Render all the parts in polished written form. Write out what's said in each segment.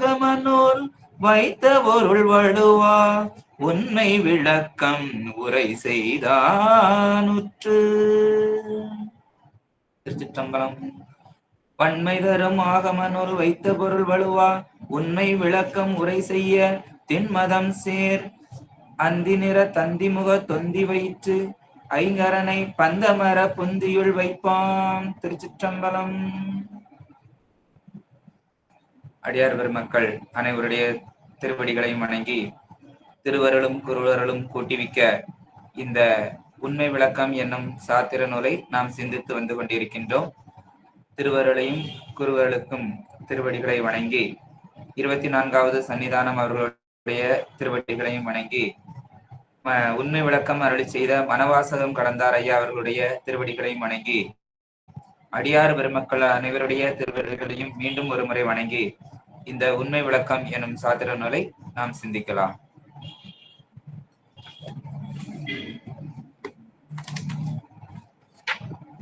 ஆகமனோல் வைத்த பொருள் வழுவா உண்மை விளக்கம் உரை செய்தானுற்று. திருச்சிற்றம்பலம். பன்மை தரும் ஆகமனோல் வைத்த பொருள் வழுவா உண்மை விளக்கம் உரை செய்ய திண்மதம் சேர் அந்தி நிற தந்திமுக தொந்தி வயிற்று ஐங்கரனை பந்தமர புந்தியுள் வைப்பாம். திருச்சிற்றம்பலம். அடியார் பெருமக்கள் அனைவருடைய திருவடிகளையும் வணங்கி திருவருளும் குருவருளும் கூட்டிவிக்க இந்த உண்மை விளக்கம் என்னும் சாத்திர நூலை நாம் சிந்தித்து வந்து கொண்டிருக்கின்றோம். திருவருளையும் குருவருளுக்கும் திருவடிகளை வணங்கி 24வது சன்னிதானம் அவர்களுடைய திருவடிகளையும் வணங்கி உண்மை விளக்கம் அருளி செய்த மனவாசகம் கடந்தார் ஐயா அவர்களுடைய திருவடிகளையும் வணங்கி அடியார் பெருமக்கள் அனைவருடைய திருவடிகளையும் மீண்டும் ஒரு முறை வணங்கி இந்த உண்மை விளக்கம் எனும் சாத்திர நூலை நாம் சிந்திக்கலாம்.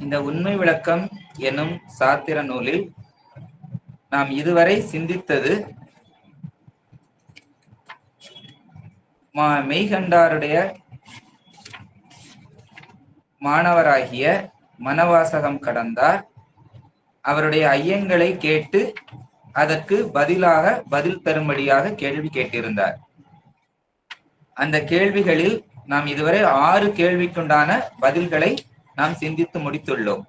இந்த உண்மை விளக்கம் எனும் சாத்திர நூலில் நாம் இதுவரை சிந்தித்தது மெய்கண்டாருடைய மாணவராகிய மனவாசகம் கடந்தார் அவருடைய ஐயங்களை கேட்டு அதற்கு பதில் தரும்படியாக கேள்வி கேட்டிருந்தார். அந்த கேள்விகளில் நாம் இதுவரை 6 கேள்விக்குண்டான பதில்களை நாம் சிந்தித்து முடித்துள்ளோம்.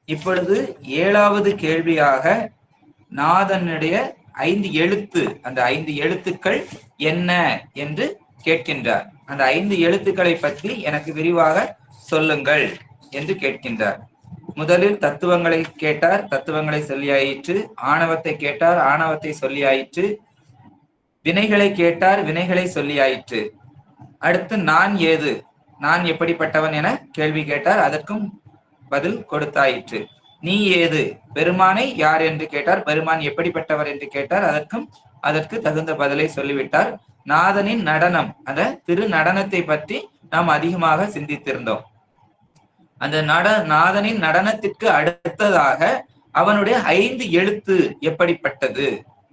இப்பொழுது 7வது கேள்வியாக நாதனுடைய 5 எழுத்து, அந்த 5 எழுத்துக்கள் என்ன என்று கேட்கின்றார். அந்த 5 எழுத்துக்களை பற்றி எனக்கு விரிவாக சொல்லுங்கள் என்று கேட்கின்றார். முதலில் தத்துவங்களை கேட்டார், தத்துவங்களை சொல்லியாயிற்று. ஆணவத்தை கேட்டார், ஆணவத்தை சொல்லியாயிற்று. வினைகளை கேட்டார், வினைகளை சொல்லியாயிற்று. அடுத்து நான் ஏது, நான் எப்படிப்பட்டவன் என கேள்வி கேட்டார், அதற்கும் பதில் கொடுத்தாயிற்று. நீ ஏது, பெருமானை யார் என்று கேட்டார், பெருமான் எப்படிப்பட்டவர் என்று கேட்டார், அதற்கு தகுந்த பதிலை சொல்லிவிட்டார். நாதனின் நடனம், அந்த திரு நடனத்தை பற்றி நாம் அதிகமாக சிந்தித்திருந்தோம். அந்த நாதனின் நடனத்திற்கு அடுத்ததாக அவனுடைய 5 எழுத்து எப்படிப்பட்டது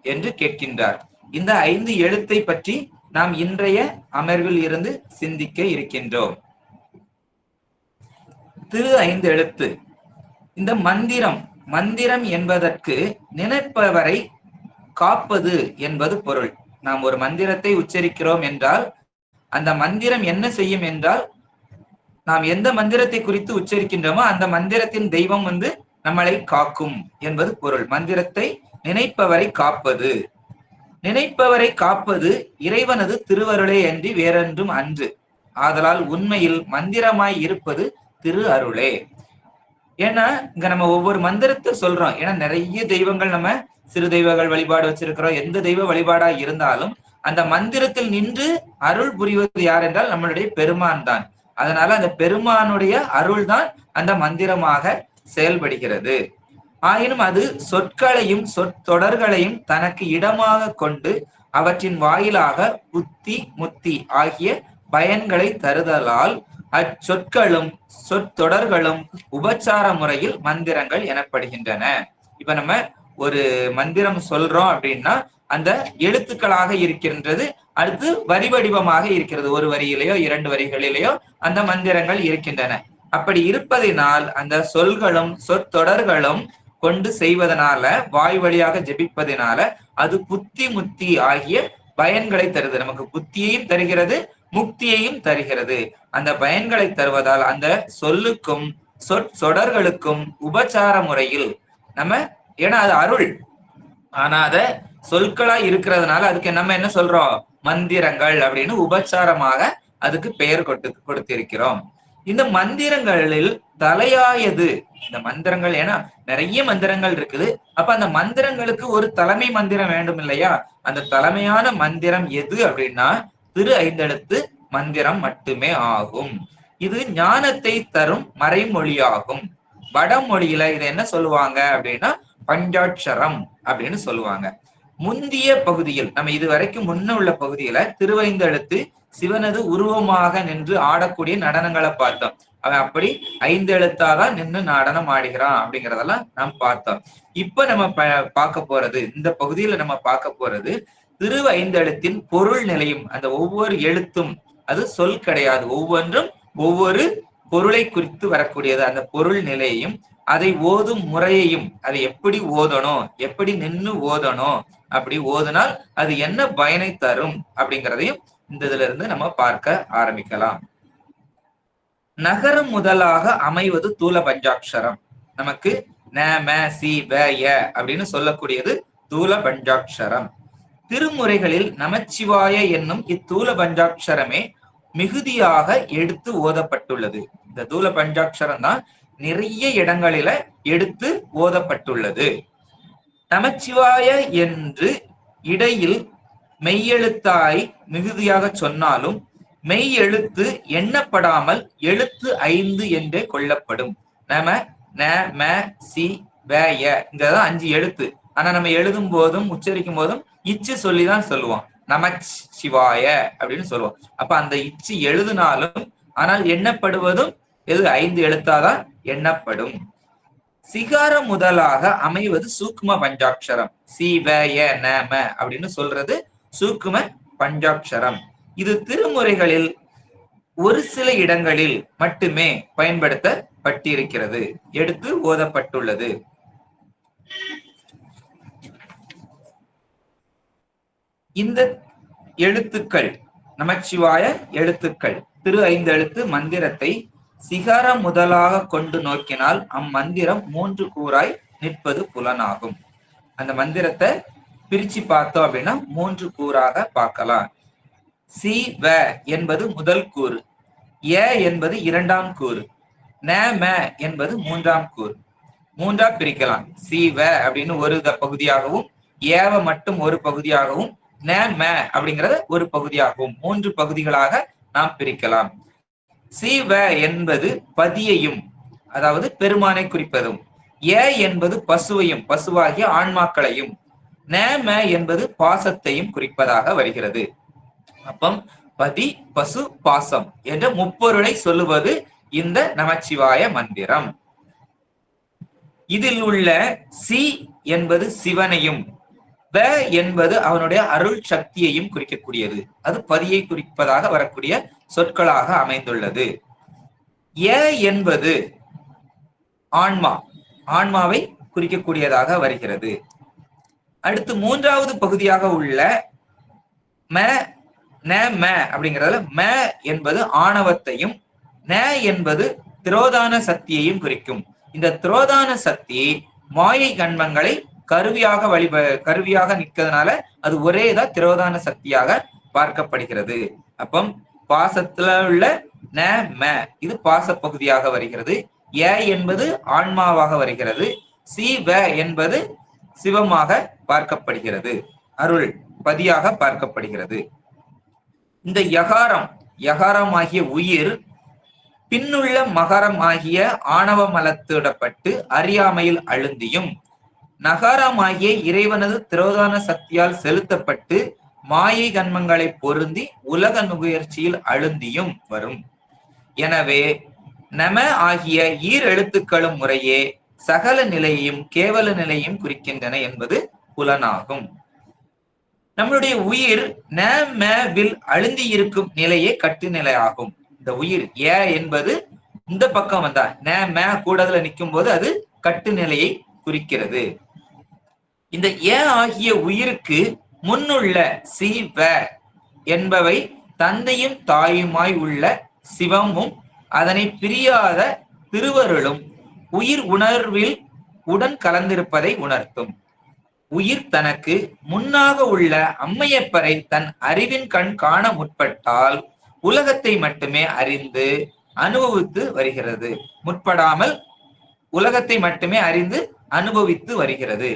என்று கேட்கின்றார். இந்த 5 எழுத்தை பற்றி நாம் இன்றைய அமர்வில் இருந்து சிந்திக்க இருக்கின்றோம். திரு 5 எழுத்து. இந்த மந்திரம் என்பதற்கு நினைப்பவரை காப்பது என்பது பொருள். நாம் ஒரு மந்திரத்தை உச்சரிக்கிறோம் என்றால் அந்த மந்திரம் என்ன செய்யும் என்றால், நாம் எந்த மந்திரத்தை குறித்து உச்சரிக்கின்றோமோ அந்த மந்திரத்தின் தெய்வம் நம்மளை காக்கும் என்பது பொருள். மந்திரத்தை நினைப்பவரை காப்பது. நினைப்பவரை காப்பது இறைவனது திருவருளே அன்றி வேறொன்றும் அன்று. ஆதலால் உண்மையில் மந்திரமாய் இருப்பது திரு அருளே. ஏன்னா இங்க நம்ம ஒவ்வொரு மந்திரத்தை சொல்றோம். ஏன்னா நிறைய தெய்வங்கள், நம்ம சிறு தெய்வங்கள் வழிபாடு வச்சிருக்கிறோம். எந்த தெய்வ வழிபாடா இருந்தாலும் அந்த மந்திரத்தில் நின்று அருள் புரிவது யார் என்றால் நம்மளுடைய பெருமான் தான். அதனால அந்த பெருமானுடைய அருள் தான் அந்த மந்திரமாக செயல்படுகிறது. ஆயினும் அது சொற்களையும் சொற்றொடர்களையும் தனக்கு இடமாக கொண்டு அவற்றின் வாயிலாக புத்தி முத்தி ஆகிய பயன்களை தருதலால் அச்சொற்களும் சொற்றொடர்களும் உபச்சார முறையில் மந்திரங்கள் எனப்படுகின்றன. இப்ப நம்ம ஒரு மந்திரம் சொல்றோம் அப்படின்னா அந்த எழுத்துக்களாக இருக்கின்றது, அடுத்து வரி வடிவமாக இருக்கிறது. ஒரு வரியிலேயோ 2 வரிகளிலேயோ அந்த மந்திரங்கள் இருக்கின்றன. அப்படி இருப்பதினால் அந்த சொல்களும் சொற்றொடர்களும் கொண்டு செய்வதனால, வாய் வழியாக ஜெபிப்பதினால அது புத்தி முத்தி ஆகிய பயன்களை தருது. நமக்கு புத்தியையும் தருகிறது, முக்தியையும் தருகிறது. அந்த பயன்களை தருவதால் அந்த சொல்லுக்கும் சொற்றொடர்களுக்கும் உபச்சார முறையில் நம்ம, ஏன்னா அது அருள், ஆனா அத சொற்களா இருக்கிறதுனால அதுக்கு நம்ம என்ன சொல்றோம், மந்திரங்கள் அப்படின்னு உபச்சாரமாக அதுக்கு பெயர் கொடுத்திருக்கிறோம். இந்த மந்திரங்களில் தலையாயது, இந்த மந்திரங்கள், ஏன்னா நிறைய மந்திரங்கள் இருக்குது. அப்ப அந்த மந்திரங்களுக்கு ஒரு தலைமை மந்திரம் வேண்டும் இல்லையா? அந்த தலைமையான மந்திரம் எது அப்படின்னா திரு 5 எழுத்து மந்திரம் மட்டுமே ஆகும். இது ஞானத்தை தரும் மறைமொழியாகும். வடமொழியில இதை என்ன சொல்லுவாங்க அப்படின்னா பஞ்சாட்சரம் அப்படின்னு சொல்லுவாங்க. முந்திய பகுதியில், நம்ம இதுவரைக்கும் முன்ன உள்ள பகுதியில திருவைந்தெழுத்து சிவனது உருவமாக நின்று ஆடக்கூடிய நடனங்களை பார்த்தோம். அவன் அப்படி 5 எழுத்தாதான் நின்று நடனம் ஆடுகிறான் அப்படிங்கிறதெல்லாம் நாம் பார்த்தோம். இப்ப நம்ம பார்க்க போறது, இந்த பகுதியில நம்ம பார்க்க போறது திரு 5 எழுத்தின் பொருள் நிலையும். அந்த ஒவ்வொரு எழுத்தும் அது சொல் கிடையாது, ஒவ்வொன்றும் ஒவ்வொரு பொருளை குறித்து வரக்கூடியது. அந்த பொருள் நிலையையும் அதை ஓதும் முறையையும், அதை எப்படி ஓதணும், எப்படி நின்று ஓதணும், அப்படி ஓதுனால் அது என்ன பயனை தரும் அப்படிங்கிறதையும் இந்த இதுல இருந்து நம்ம பார்க்க ஆரம்பிக்கலாம். நகரம் முதலாக அமைவது தூல பஞ்சாட்சரம். நமக்கு ந ம சி வ ய அப்படின்னு சொல்லக்கூடியது தூல பஞ்சாட்சரம். திருமுறைகளில் நமச்சிவாய என்னும் இத்தூல பஞ்சாட்சரமே மிகுதியாக எடுத்து ஓதப்பட்டுள்ளது. இந்த தூல பஞ்சாட்சரம் தான் நிறைய இடங்களில எடுத்து ஓதப்பட்டுள்ளது. நமச்சிவாய என்று இடையில் மெய்யெழுத்தாய் மிகுதியாக சொன்னாலும் மெய் எழுத்து எண்ணப்படாமல் எழுத்து 5 என்றே கொள்ளப்படும். நம ந ம சி வ ய இங்கதான் 5 எழுத்து. ஆனா நம்ம எழுதும் போதும் உச்சரிக்கும் போதும் இச்சு சொல்லிதான் சொல்லுவோம், நமச்சிவாய அப்படின்னு சொல்லுவோம். அப்ப அந்த இச்சு எழுதினாலும் ஆனால் எண்ணப்படுவதும் எது 5 எழுத்தாதான் எண்ணப்படும். சிகாரம் முதலாக அமைவது சூக்கும பஞ்சாட்சரம். சி வ ய ந ம அப்படின்னு சொல்றது சூக்கும பஞ்சாட்சரம். இது திருமுறைகளில் ஒரு சில இடங்களில் மட்டுமே பயன்படுத்தப்பட்டிருக்கிறது, எடுத்து ஓதப்பட்டுள்ளது. இந்த எழுத்துக்கள் நமச்சிவாய எழுத்துக்கள் திரு 5 எழுத்து மந்திரத்தை சிகாரம் முதலாக கொண்டு நோக்கினால் அம்மந்திரம் 3 கூறாய் நிற்பது புலனாகும். அந்த மந்திரத்தை பிரிச்சு பார்த்தோம் அப்படின்னா 3 கூறாக பார்க்கலாம். சி வ என்பது முதல் கூறு, ஏ என்பது 2ஆம் கூறு, ந ம என்பது 3ஆம் கூறு. 3ஆ பிரிக்கலாம். சி வ அப்படின்னு ஒரு பகுதியாகவும், ஏவ மட்டும் ஒரு பகுதியாகவும், ந ம அப்படிங்கிறத ஒரு பகுதியாகவும் 3 பகுதிகளாக நாம் பிரிக்கலாம். சி வ என்பது பதியையும், அதாவது பெருமானை குறிப்பதும், ஏ என்பது பசுவையும், பசுவாகிய ஆன்மாக்களையும், ந ம என்பது பாசத்தையும் குறிப்பதாக வருகிறது. அப்பம் பதி பசு பாசம் என்ற முப்பொருளை சொல்லுவது இந்த நமச்சிவாய மந்திரம். இதில் உள்ள சி என்பது சிவனையும், வ என்பது அவனுடைய அருள் சக்தியையும் குறிக்கக்கூடியது. அது பதியை குறிப்பதாக வரக்கூடிய சொற்களாக அமைந்துள்ளது. ஏ என்பது ஆன்மா, ஆன்மாவை குறிக்கக்கூடியதாக வருகிறது. அடுத்து 3ஆவது பகுதியாக உள்ள ம ந ம அப்படிங்கிறதுல ம என்பது ஆணவத்தையும், ந என்பது திரோதான சக்தியையும் குறிக்கும். இந்த திரோதான சக்தி மாயை கண்மங்களை கருவியாக நிற்கிறதுனால அது ஒரேதான் திரோதான சக்தியாக பார்க்கப்படுகிறது. அப்பம் பாசத்துல உள்ள ந ம இது பாச பகுதியாக வருகிறது. ஏ என்பது ஆன்மாவாக வருகிறது. சி வ என்பது சிவமாக பார்க்கப்படுகிறது, அருள் பதியாக பார்க்கப்படுகிறது. இந்த யகாரம் ஆகிய உயிர் பின்னுள்ள மகரம் ஆகிய ஆணவ மலத்திடப்பட்டு அறியாமையில் அழுந்தியும், நகாரம் ஆகிய இறைவனது திரோதான சக்தியால் செலுத்தப்பட்டு மாயை கண்மங்களை பொருந்தி உலக நுகர்ச்சியில் அழுந்தியும் வரும். எனவே நம ஆகிய எழுத்துக்களும் முறையே சகல நிலையையும் கேவல நிலையையும் குறிக்கின்றன என்பது புலனாகும். நம்மளுடைய உயிர் ந ம வில் அழுந்தி இருக்கும் நிலையே கட்டு நிலையாகும். இந்த உயிர் ஏ என்பது இந்த பக்கம் வந்தா ந ம கூடதுல நிற்கும் போது அது கட்டு நிலையை குறிக்கிறது. இந்த ஏ ஆகிய உயிருக்கு முன்னுள்ள சி வ என்பவை தந்தையும் தாயுமாய் உள்ள சிவமும் அதனை பிரியாத திருவருளும் உயிர் உணர்வில் உடன் கலந்திருப்பதை உணர்த்தும். உயிர் தனக்கு முன்னாக உள்ள அம்மையப்பரை தன் அறிவின் கண் காண முற்பட்டால் உலகத்தை மட்டுமே அறிந்து அனுபவித்து வருகிறது, முற்படாமல் உலகத்தை மட்டுமே அறிந்து அனுபவித்து வருகிறது.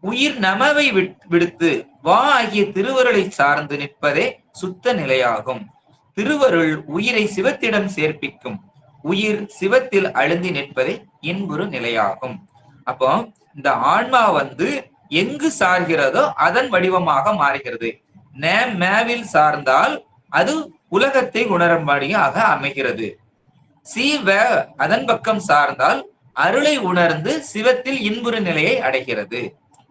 உயிர் நமவை விடுத்து வா ஆகிய திருவருளை சார்ந்து நிற்பதே சுத்த நிலையாகும். திருவருள் உயிரை சிவத்திடம் சேர்ப்பிக்கும். உயிர் சிவத்தில் அழுந்தி நிற்பதே இன்புறு நிலையாகும். அப்போ இந்த ஆன்மா எங்கு சார்கிறதோ அதன் வடிவமாக மாறுகிறது. மேவில் சார்ந்தால் அது உலகத்தை உணரும்படியாக அமைகிறது. சீவ அதன் பக்கம் சார்ந்தால் அருளை உணர்ந்து சிவத்தில் இன்புறு நிலையை அடைகிறது.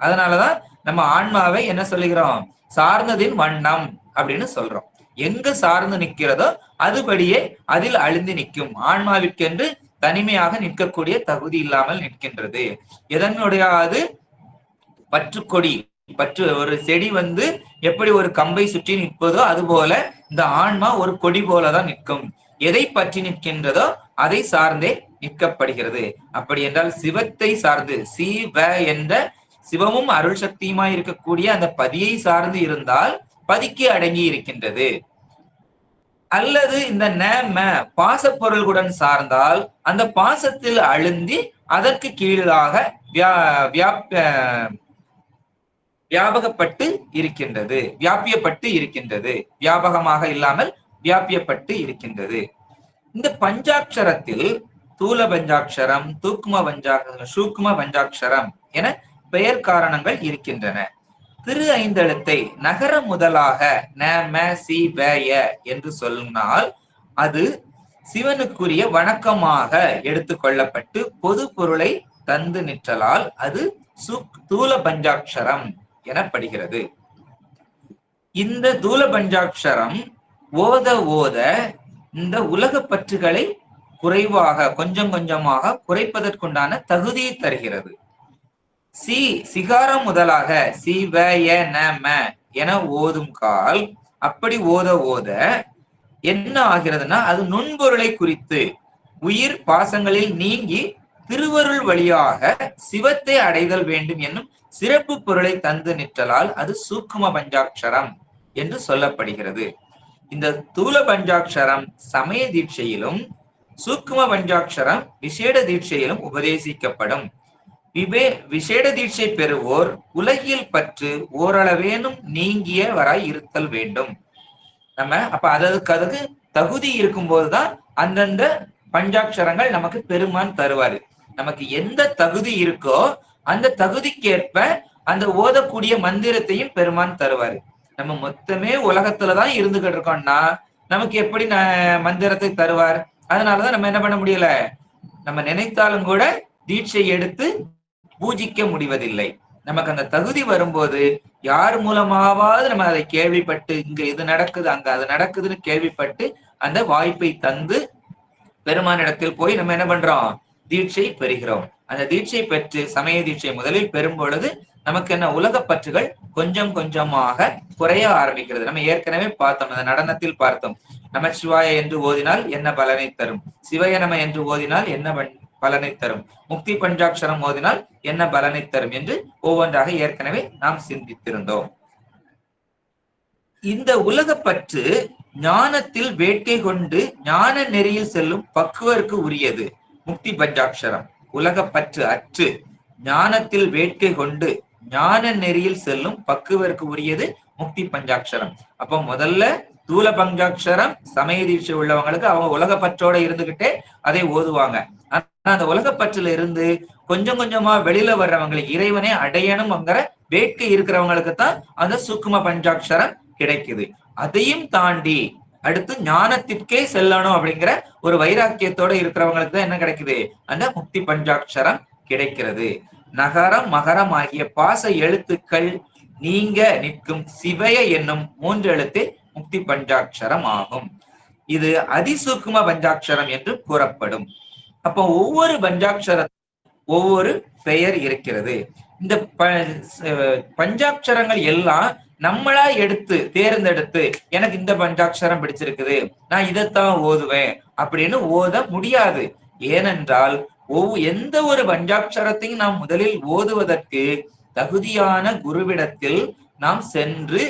அதனாலதான் நம்ம ஆன்மாவை என்ன சொல்லுகிறோம், சார்ந்ததின் வண்ணம் அப்படின்னு சொல்றோம். எங்க சார்ந்து நிற்கிறதோ அதுபடியே அதில் அழிந்து நிற்கும். ஆன்மாவிற்கென்று தனிமையாக நிற்கக்கூடிய தகுதி இல்லாமல் நிற்கின்றது. எதனுடையாவது பற்றுக்கொடி, பற்று ஒரு செடி எப்படி ஒரு கம்பை சுற்றி நிற்பதோ அதுபோல இந்த ஆன்மா ஒரு கொடி போலதான் நிற்கும். எதை பற்றி நிற்கின்றதோ அதை சார்ந்தே நிற்கப்படுகிறது. அப்படி என்றால் சிவத்தை சார்ந்து, சிவ என்ற சிவமும் அருள் சக்தியுமாய் இருக்கக்கூடிய அந்த பதியை சார்ந்து இருந்தால் பதிக்கு அடங்கி இருக்கின்றது. அல்லது இந்த ந பாசப்பொருள்களுடன் சார்ந்தால் அந்த பாசத்தில் அழுந்தி அதற்கு கீழாக வியாபகப்பட்டு இருக்கின்றது, வியாபியப்பட்டு இருக்கின்றது. வியாபகமாக இல்லாமல் வியாபியப்பட்டு இருக்கின்றது. இந்த பஞ்சாட்சரத்தில் தூல பஞ்சாட்சரம், சூக்ம பஞ்சாட்சரம் என பெயர் காரணங்கள் இருக்கின்றன. திரு ஐந்தெழுத்தை நகர முதலாக ந சி வ என்று சொன்னால் அது சிவனுக்குரிய வணக்கமாக எடுத்துக்கொள்ளப்பட்டு பொது பொருளை தந்து நிற்றலால் அது தூல பஞ்சாட்சரம் எனப்படுகிறது. இந்த தூல பஞ்சாட்சரம் ஓத ஓத இந்த உலக பற்றுகளை குறைவாக கொஞ்சம் கொஞ்சமாக குறைப்பதற்குண்டான தகுதியை தருகிறது. சிகாரம் முதலாக சிவ ந என ஓதும் கால் அப்படி ஓத ஓத என்ன ஆகிறதுனா அது நுண்பொருளை குறித்து உயிர் பாசங்களில் நீங்கி திருவருள் வழியாக சிவத்தை அடைதல் வேண்டும் என்னும் சிறப்பு பொருளை தந்து நிற்றலால் அது சூக்கும பஞ்சாட்சரம் என்று சொல்லப்படுகிறது. இந்த தூல பஞ்சாட்சரம் சமய தீட்சையிலும் சூக்கும பஞ்சாட்சரம் விசேட தீட்சையிலும் உபதேசிக்கப்படும். விசேட தீட்சை பெறுவோர் உலகியல் பற்று ஓரளவேனும் நீங்கியவராய் இருத்தல் வேண்டும். நம்ம அப்ப அதுக்கு தகுதி இருக்கும் போதுதான் அந்தந்த பஞ்சாட்சரங்கள் நமக்கு பெருமான் தருவாரு. நமக்கு எந்த தகுதி இருக்கோ அந்த தகுதிக்கேற்ப அந்த ஓதக்கூடிய மந்திரத்தையும் பெருமான் தருவாரு. நம்ம மொத்தமே உலகத்துலதான் இருந்துகிட்டு இருக்கோம்னா நமக்கு எப்படி மந்திரத்தை தருவார்? அதனாலதான் நம்ம என்ன பண்ண முடியல, நம்ம நினைத்தாலும் கூட தீட்சை எடுத்து பூஜிக்க முடிவதில்லை. நமக்கு அந்த தகுதி வரும்போது யார் மூலமாவது நம்ம அதை கேள்விப்பட்டு இங்க இது நடக்குது அங்க அது நடக்குதுன்னு கேள்விப்பட்டு அந்த வாய்ப்பை தந்து பெருமானிடத்தில் போய் நம்ம என்ன பண்றோம், தீட்சை பெறுகிறோம். அந்த தீட்சை பெற்று சமய தீட்சை முதலில் பெறும் பொழுது நமக்கு என்ன உலக பற்றுகள் கொஞ்சம் கொஞ்சமாக குறைய ஆரம்பிக்கிறது. நம்ம ஏற்கனவே பார்த்தோம், அந்த நடனத்தில் பார்த்தோம். நம சிவாய என்று ஓதினால் என்ன பலனை தரும், சிவய நம என்று ஓதினால் என்ன பலனை தரும், முக்தி பஞ்சாட்சரம் ஓதினால் என்ன பலனை தரும் என்று ஒவ்வொன்றாக ஏற்கனவே நாம் சிந்தித்திருந்தோம். இந்த உலக பற்று ஞானத்தில் வேட்கை கொண்டு ஞான நெறியில் செல்லும் பக்குவருக்கு உரியது முக்தி பஞ்சாட்சரம். உலக பற்று அற்று ஞானத்தில் வேட்கை கொண்டு ஞான நெறியில் செல்லும் பக்குவருக்கு உரியது முக்தி பஞ்சாட்சரம். அப்ப முதல்ல தூல பஞ்சாட்சரம் சமய தீட்சை உள்ளவங்களுக்கு அவங்க உலக பற்றோட இருந்துகிட்டே அதை ஓதுவாங்க. ஆனா அந்த உலக பற்றுல இருந்து கொஞ்சம் கொஞ்சமா வெளியில வர்றவங்களுக்கு இறைவனை அடையணும்ங்கிற வேட்கை இருக்கிறவங்களுக்கு தான் அந்த சூக்கும பஞ்சாட்சரம் கிடைக்குது. அதையும் தாண்டி அடுத்து ஞானத்திற்கே செல்லணும் அப்படிங்கிற ஒரு வைராக்கியத்தோட இருக்கிறவங்களுக்கு தான் என்ன கிடைக்குது, அந்த முக்தி பஞ்சாட்சரம் கிடைக்கிறது. நகரம் மகரம் ஆகிய பாச எழுத்துக்கள் நீங்க நிற்கும் சிவய என்னும் 3 எழுத்து முக்தி பஞ்சாட்சரம் ஆகும். இது அதிசூக்கும பஞ்சாட்சரம் என்று கூறப்படும். அப்போ ஒவ்வொரு பஞ்சாட்சர ஒவ்வொரு பெயர் இருக்கிறது. இந்த பஞ்சாட்சரங்கள் எல்லாம் நம்மளா எடுத்து தேர்ந்தெடுத்து எனக்கு இந்த பஞ்சாட்சரம் பிடிச்சிருக்குது நான் இதைத்தான் ஓதுவேன் அப்படின்னு ஓத முடியாது. ஏனென்றால் எந்த ஒரு பஞ்சாட்சரத்தையும் நாம் முதலில் ஓதுவதற்கு தகுதியான குருவிடத்தில் நாம் சென்று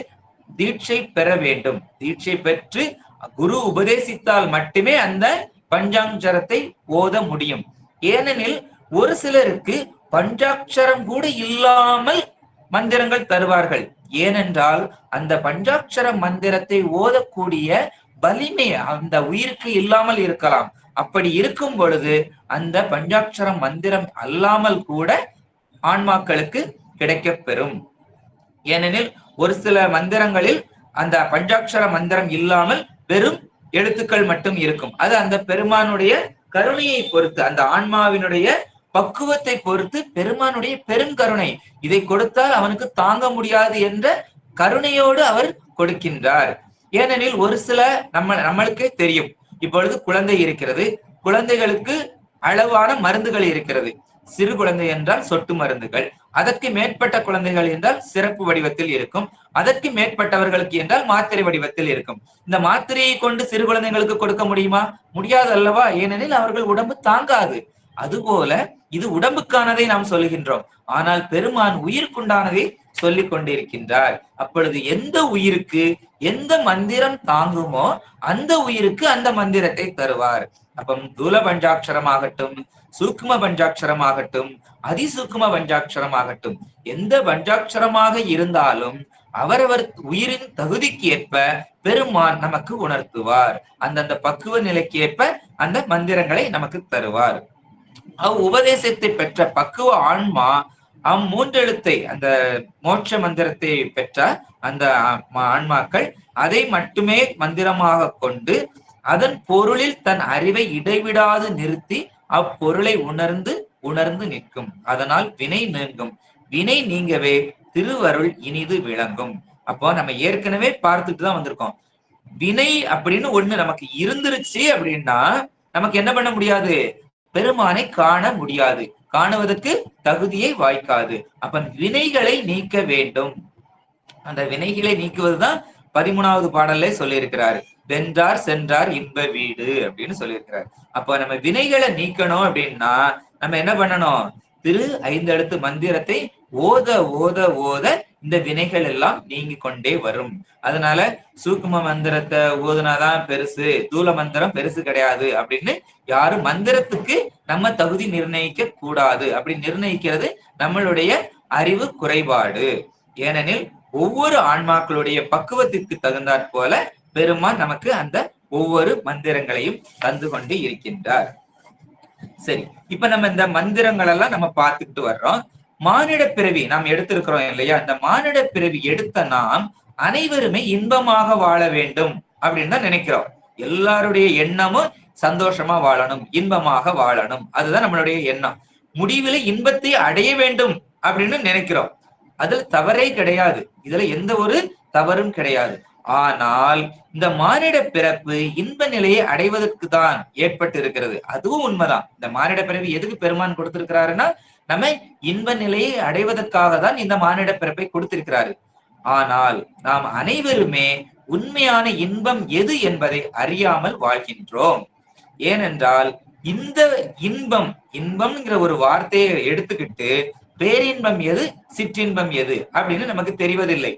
தீட்சை பெற வேண்டும். தீட்சை பெற்று குரு உபதேசித்தால் மட்டுமே அந்த பஞ்சாட்சரத்தை ஓத முடியும். ஏனெனில் ஒரு சிலருக்கு பஞ்சாட்சரம் கூட இல்லாமல் மந்திரங்கள் தருவார்கள். ஏனென்றால் அந்த பஞ்சாட்சர மந்திரத்தை ஓதக்கூடிய வலிமை அந்த உயிருக்கு இல்லாமல் இருக்கலாம். அப்படி இருக்கும் பொழுது அந்த பஞ்சாட்சர மந்திரம் அல்லாமல் கூட ஆன்மாக்களுக்கு கிடைக்கப் பெறும். ஏனெனில் ஒரு சில மந்திரங்களில் அந்த பஞ்சாட்சர மந்திரம் இல்லாமல் வெறும் எழுத்துக்கள் மட்டும் இருக்கும். அது அந்த பெருமானுடைய கருணையை பொறுத்து, அந்த ஆன்மாவினுடைய பக்குவத்தை பொறுத்து பெருமானுடைய பெருங்கருணை. இதை கொடுத்தால் அவனுக்கு தாங்க முடியாது என்ற கருணையோடு அவர் கொடுக்கின்றார். ஏனெனில் ஒரு சில நம்மளுக்கே தெரியும். இப்பொழுது குழந்தை இருக்கிறது, குழந்தைகளுக்கு அளவான மருந்துகள் இருக்கிறது. சிறு குழந்தை என்றால் சொட்டு மருந்துகள், அதற்கு மேற்பட்ட குழந்தைகள் என்றால் சிறப்பு வடிவத்தில் இருக்கும், அதற்கு மேற்பட்டவர்களுக்கு என்றால் மாத்திரை வடிவத்தில் இருக்கும். இந்த மாத்திரையை கொண்டு சிறு குழந்தைகளுக்கு கொடுக்க முடியுமா? முடியாது அல்லவா? ஏனெனில் அவர்கள் உடம்பு தாங்காது. அதுபோல இது உடம்புக்கானதை நாம் சொல்லுகின்றோம், ஆனால் பெருமான் உயிருக்குண்டானதை சொல்லிக் கொண்டிருக்கின்றார். அப்பொழுது எந்த உயிருக்கு எந்த மந்திரம் தாங்குமோ அந்த உயிருக்கு அந்த மந்திரத்தை தருவார். அப்ப தூல பஞ்சாட்சரமாகட்டும், சூக்கும பஞ்சாட்சரமாகட்டும், அதிசூக்கும பஞ்சாட்சரமாகட்டும், எந்த பஞ்சாட்சரமாக இருந்தாலும் அவரவர் உயிரின் தகுதிக்கு ஏற்ப பெருமான் நமக்கு உணர்த்துவார். அந்தந்த பக்குவ நிலைக்கு ஏற்ப அந்த மந்திரங்களை நமக்கு தருவார். உபதேசத்தை பெற்ற பக்குவ ஆன்மா மூன்றெழுத்தை, அந்த மோட்ச மந்திரத்தை பெற்ற அந்த ஆன்மாக்கள் அதை மட்டுமே மந்திரமாக கொண்டு அதன் பொருளில் தன் அறிவை இடைவிடாது நிறுத்தி அப்பொருளை உணர்ந்து உணர்ந்து நிற்கும். அதனால் வினை நீங்கும். வினை நீங்கவே திருவருள் இனிது விளங்கும். அப்போ நம்ம ஏற்கனவே பார்த்துட்டு தான் வந்திருக்கோம். வினை அப்படின்னு ஒண்ணு நமக்கு இருந்துருச்சு அப்படின்னா நமக்கு என்ன பண்ண முடியாது? பெருமானை காண முடியாது, காணுவதற்கு தகுதியை வாய்க்காது. அப்ப வினைகளை நீக்க வேண்டும். அந்த வினைகளை நீக்குவதுதான் 13வது பாடல்ல சொல்லியிருக்கிறாரு. வென்றார் சென்றார் இன்ப வீடு அப்படின்னு சொல்லியிருக்கிறார். அப்ப நம்ம வினைகளை நீக்கணும் அப்படின்னா நம்ம என்ன பண்ணணும்? திரு 5 எழுத்து மந்திரத்தை ஓத ஓத ஓத இந்த வினைகள் எல்லாம் நீங்கி கொண்டே வரும். அதனால சூக்கும மந்திரத்தை ஓதுனாதான் பெருசு, தூல மந்திரம் பெருசு கிடையாது அப்படின்னு யாரும் மந்திரத்துக்கு நம்ம தகுதி நிர்ணயிக்க கூடாது. அப்படி நிர்ணயிக்கிறது நம்மளுடைய அறிவு குறைபாடு. ஏனெனில் ஒவ்வொரு ஆன்மாக்களுடைய பக்குவத்திற்கு தகுந்தாற் போல பெருமான் நமக்கு அந்த ஒவ்வொரு மந்திரங்களையும் தந்து கொண்டு இருக்கின்றார். சரி, இப்ப நம்ம இந்த மந்திரங்கள் எல்லாம் நம்ம பார்த்துக்கிட்டு வர்றோம். மானிட பிறவி நாம் எடுத்திருக்கிறோம் இல்லையா? அந்த மானிட பிறவி எடுத்த நாம் அனைவருமே இன்பமாக வாழ வேண்டும் அப்படின்னு தான் நினைக்கிறோம். எல்லாருடைய எண்ணமும் சந்தோஷமா வாழணும், இன்பமாக வாழணும், அதுதான் நம்மளுடைய எண்ணம். முடிவில் இன்பத்தை அடைய வேண்டும் அப்படின்னு நினைக்கிறோம். அதுல தவறே கிடையாது, இதுல எந்த ஒரு தவறும் கிடையாது. ஆனால் இந்த மானிட பிறப்பு இன்ப நிலையை அடைவதற்கு தான் ஏற்பட்டு இருக்கிறது. அதுவும் உண்மைதான். இந்த மானிட பிறவி எதுக்கு பெருமான் கொடுத்திருக்கிறாருன்னா நம்ம இன்ப நிலையை அடைவதற்காக தான் இந்த மானிட பிறப்பை கொடுத்திருக்கிறாரு. ஆனால் நாம் அனைவருமே உண்மையான இன்பம் எது என்பதை அறியாமல் வாழ்கின்றோம். ஏனென்றால் இந்த இன்பம்ங்கிற ஒரு வார்த்தையை எடுத்துக்கிட்டு பேரின்பம் எது, சிற்றின்பம் எது அப்படின்னு நமக்கு தெரிவதில்லை.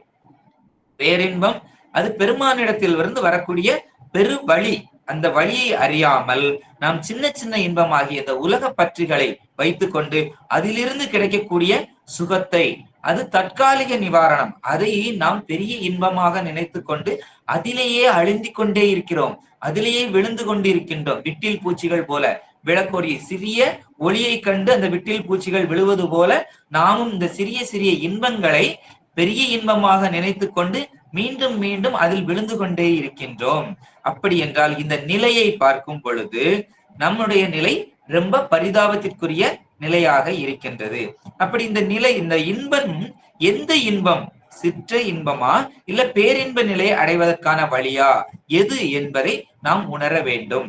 பேரின்பம் அது பெருமானிடத்தில் இருந்து வரக்கூடிய பெரு வழி. அந்த வழியை அறியாமல் நாம் சின்ன சின்ன இன்பமாகிய இந்த உலக பற்றுகளை வைத்துக் கொண்டு அதிலிருந்து கிடைக்கக்கூடிய சுகத்தை, அது தற்காலிக நிவாரணம், அதை நாம் பெரிய இன்பமாக நினைத்து கொண்டு அதிலேயே அழிந்து கொண்டே இருக்கிறோம், அதிலேயே விழுந்து கொண்டிருக்கின்றோம். விட்டில் பூச்சிகள் போல, விளக்கொரிய சிறிய ஒளியை கண்டு அந்த விட்டில் பூச்சிகள் விழுவது போல நாமும் இந்த சிறிய சிறிய இன்பங்களை பெரிய இன்பமாக நினைத்து கொண்டு மீண்டும் மீண்டும் அதில் விழுந்து கொண்டே இருக்கின்றோம். அப்படி என்றால் இந்த நிலையை பார்க்கும் பொழுது நம்முடைய நிலை ரொம்ப பரிதாபத்திற்குரிய நிலையாக இருக்கின்றது. அப்படி இந்த நிலை, இந்த இன்பம் எந்த இன்பம், சிற்ற இன்பமா இல்ல பேரின்ப நிலையை அடைவதற்கான வழியா, எது என்பதை நாம் உணர வேண்டும்.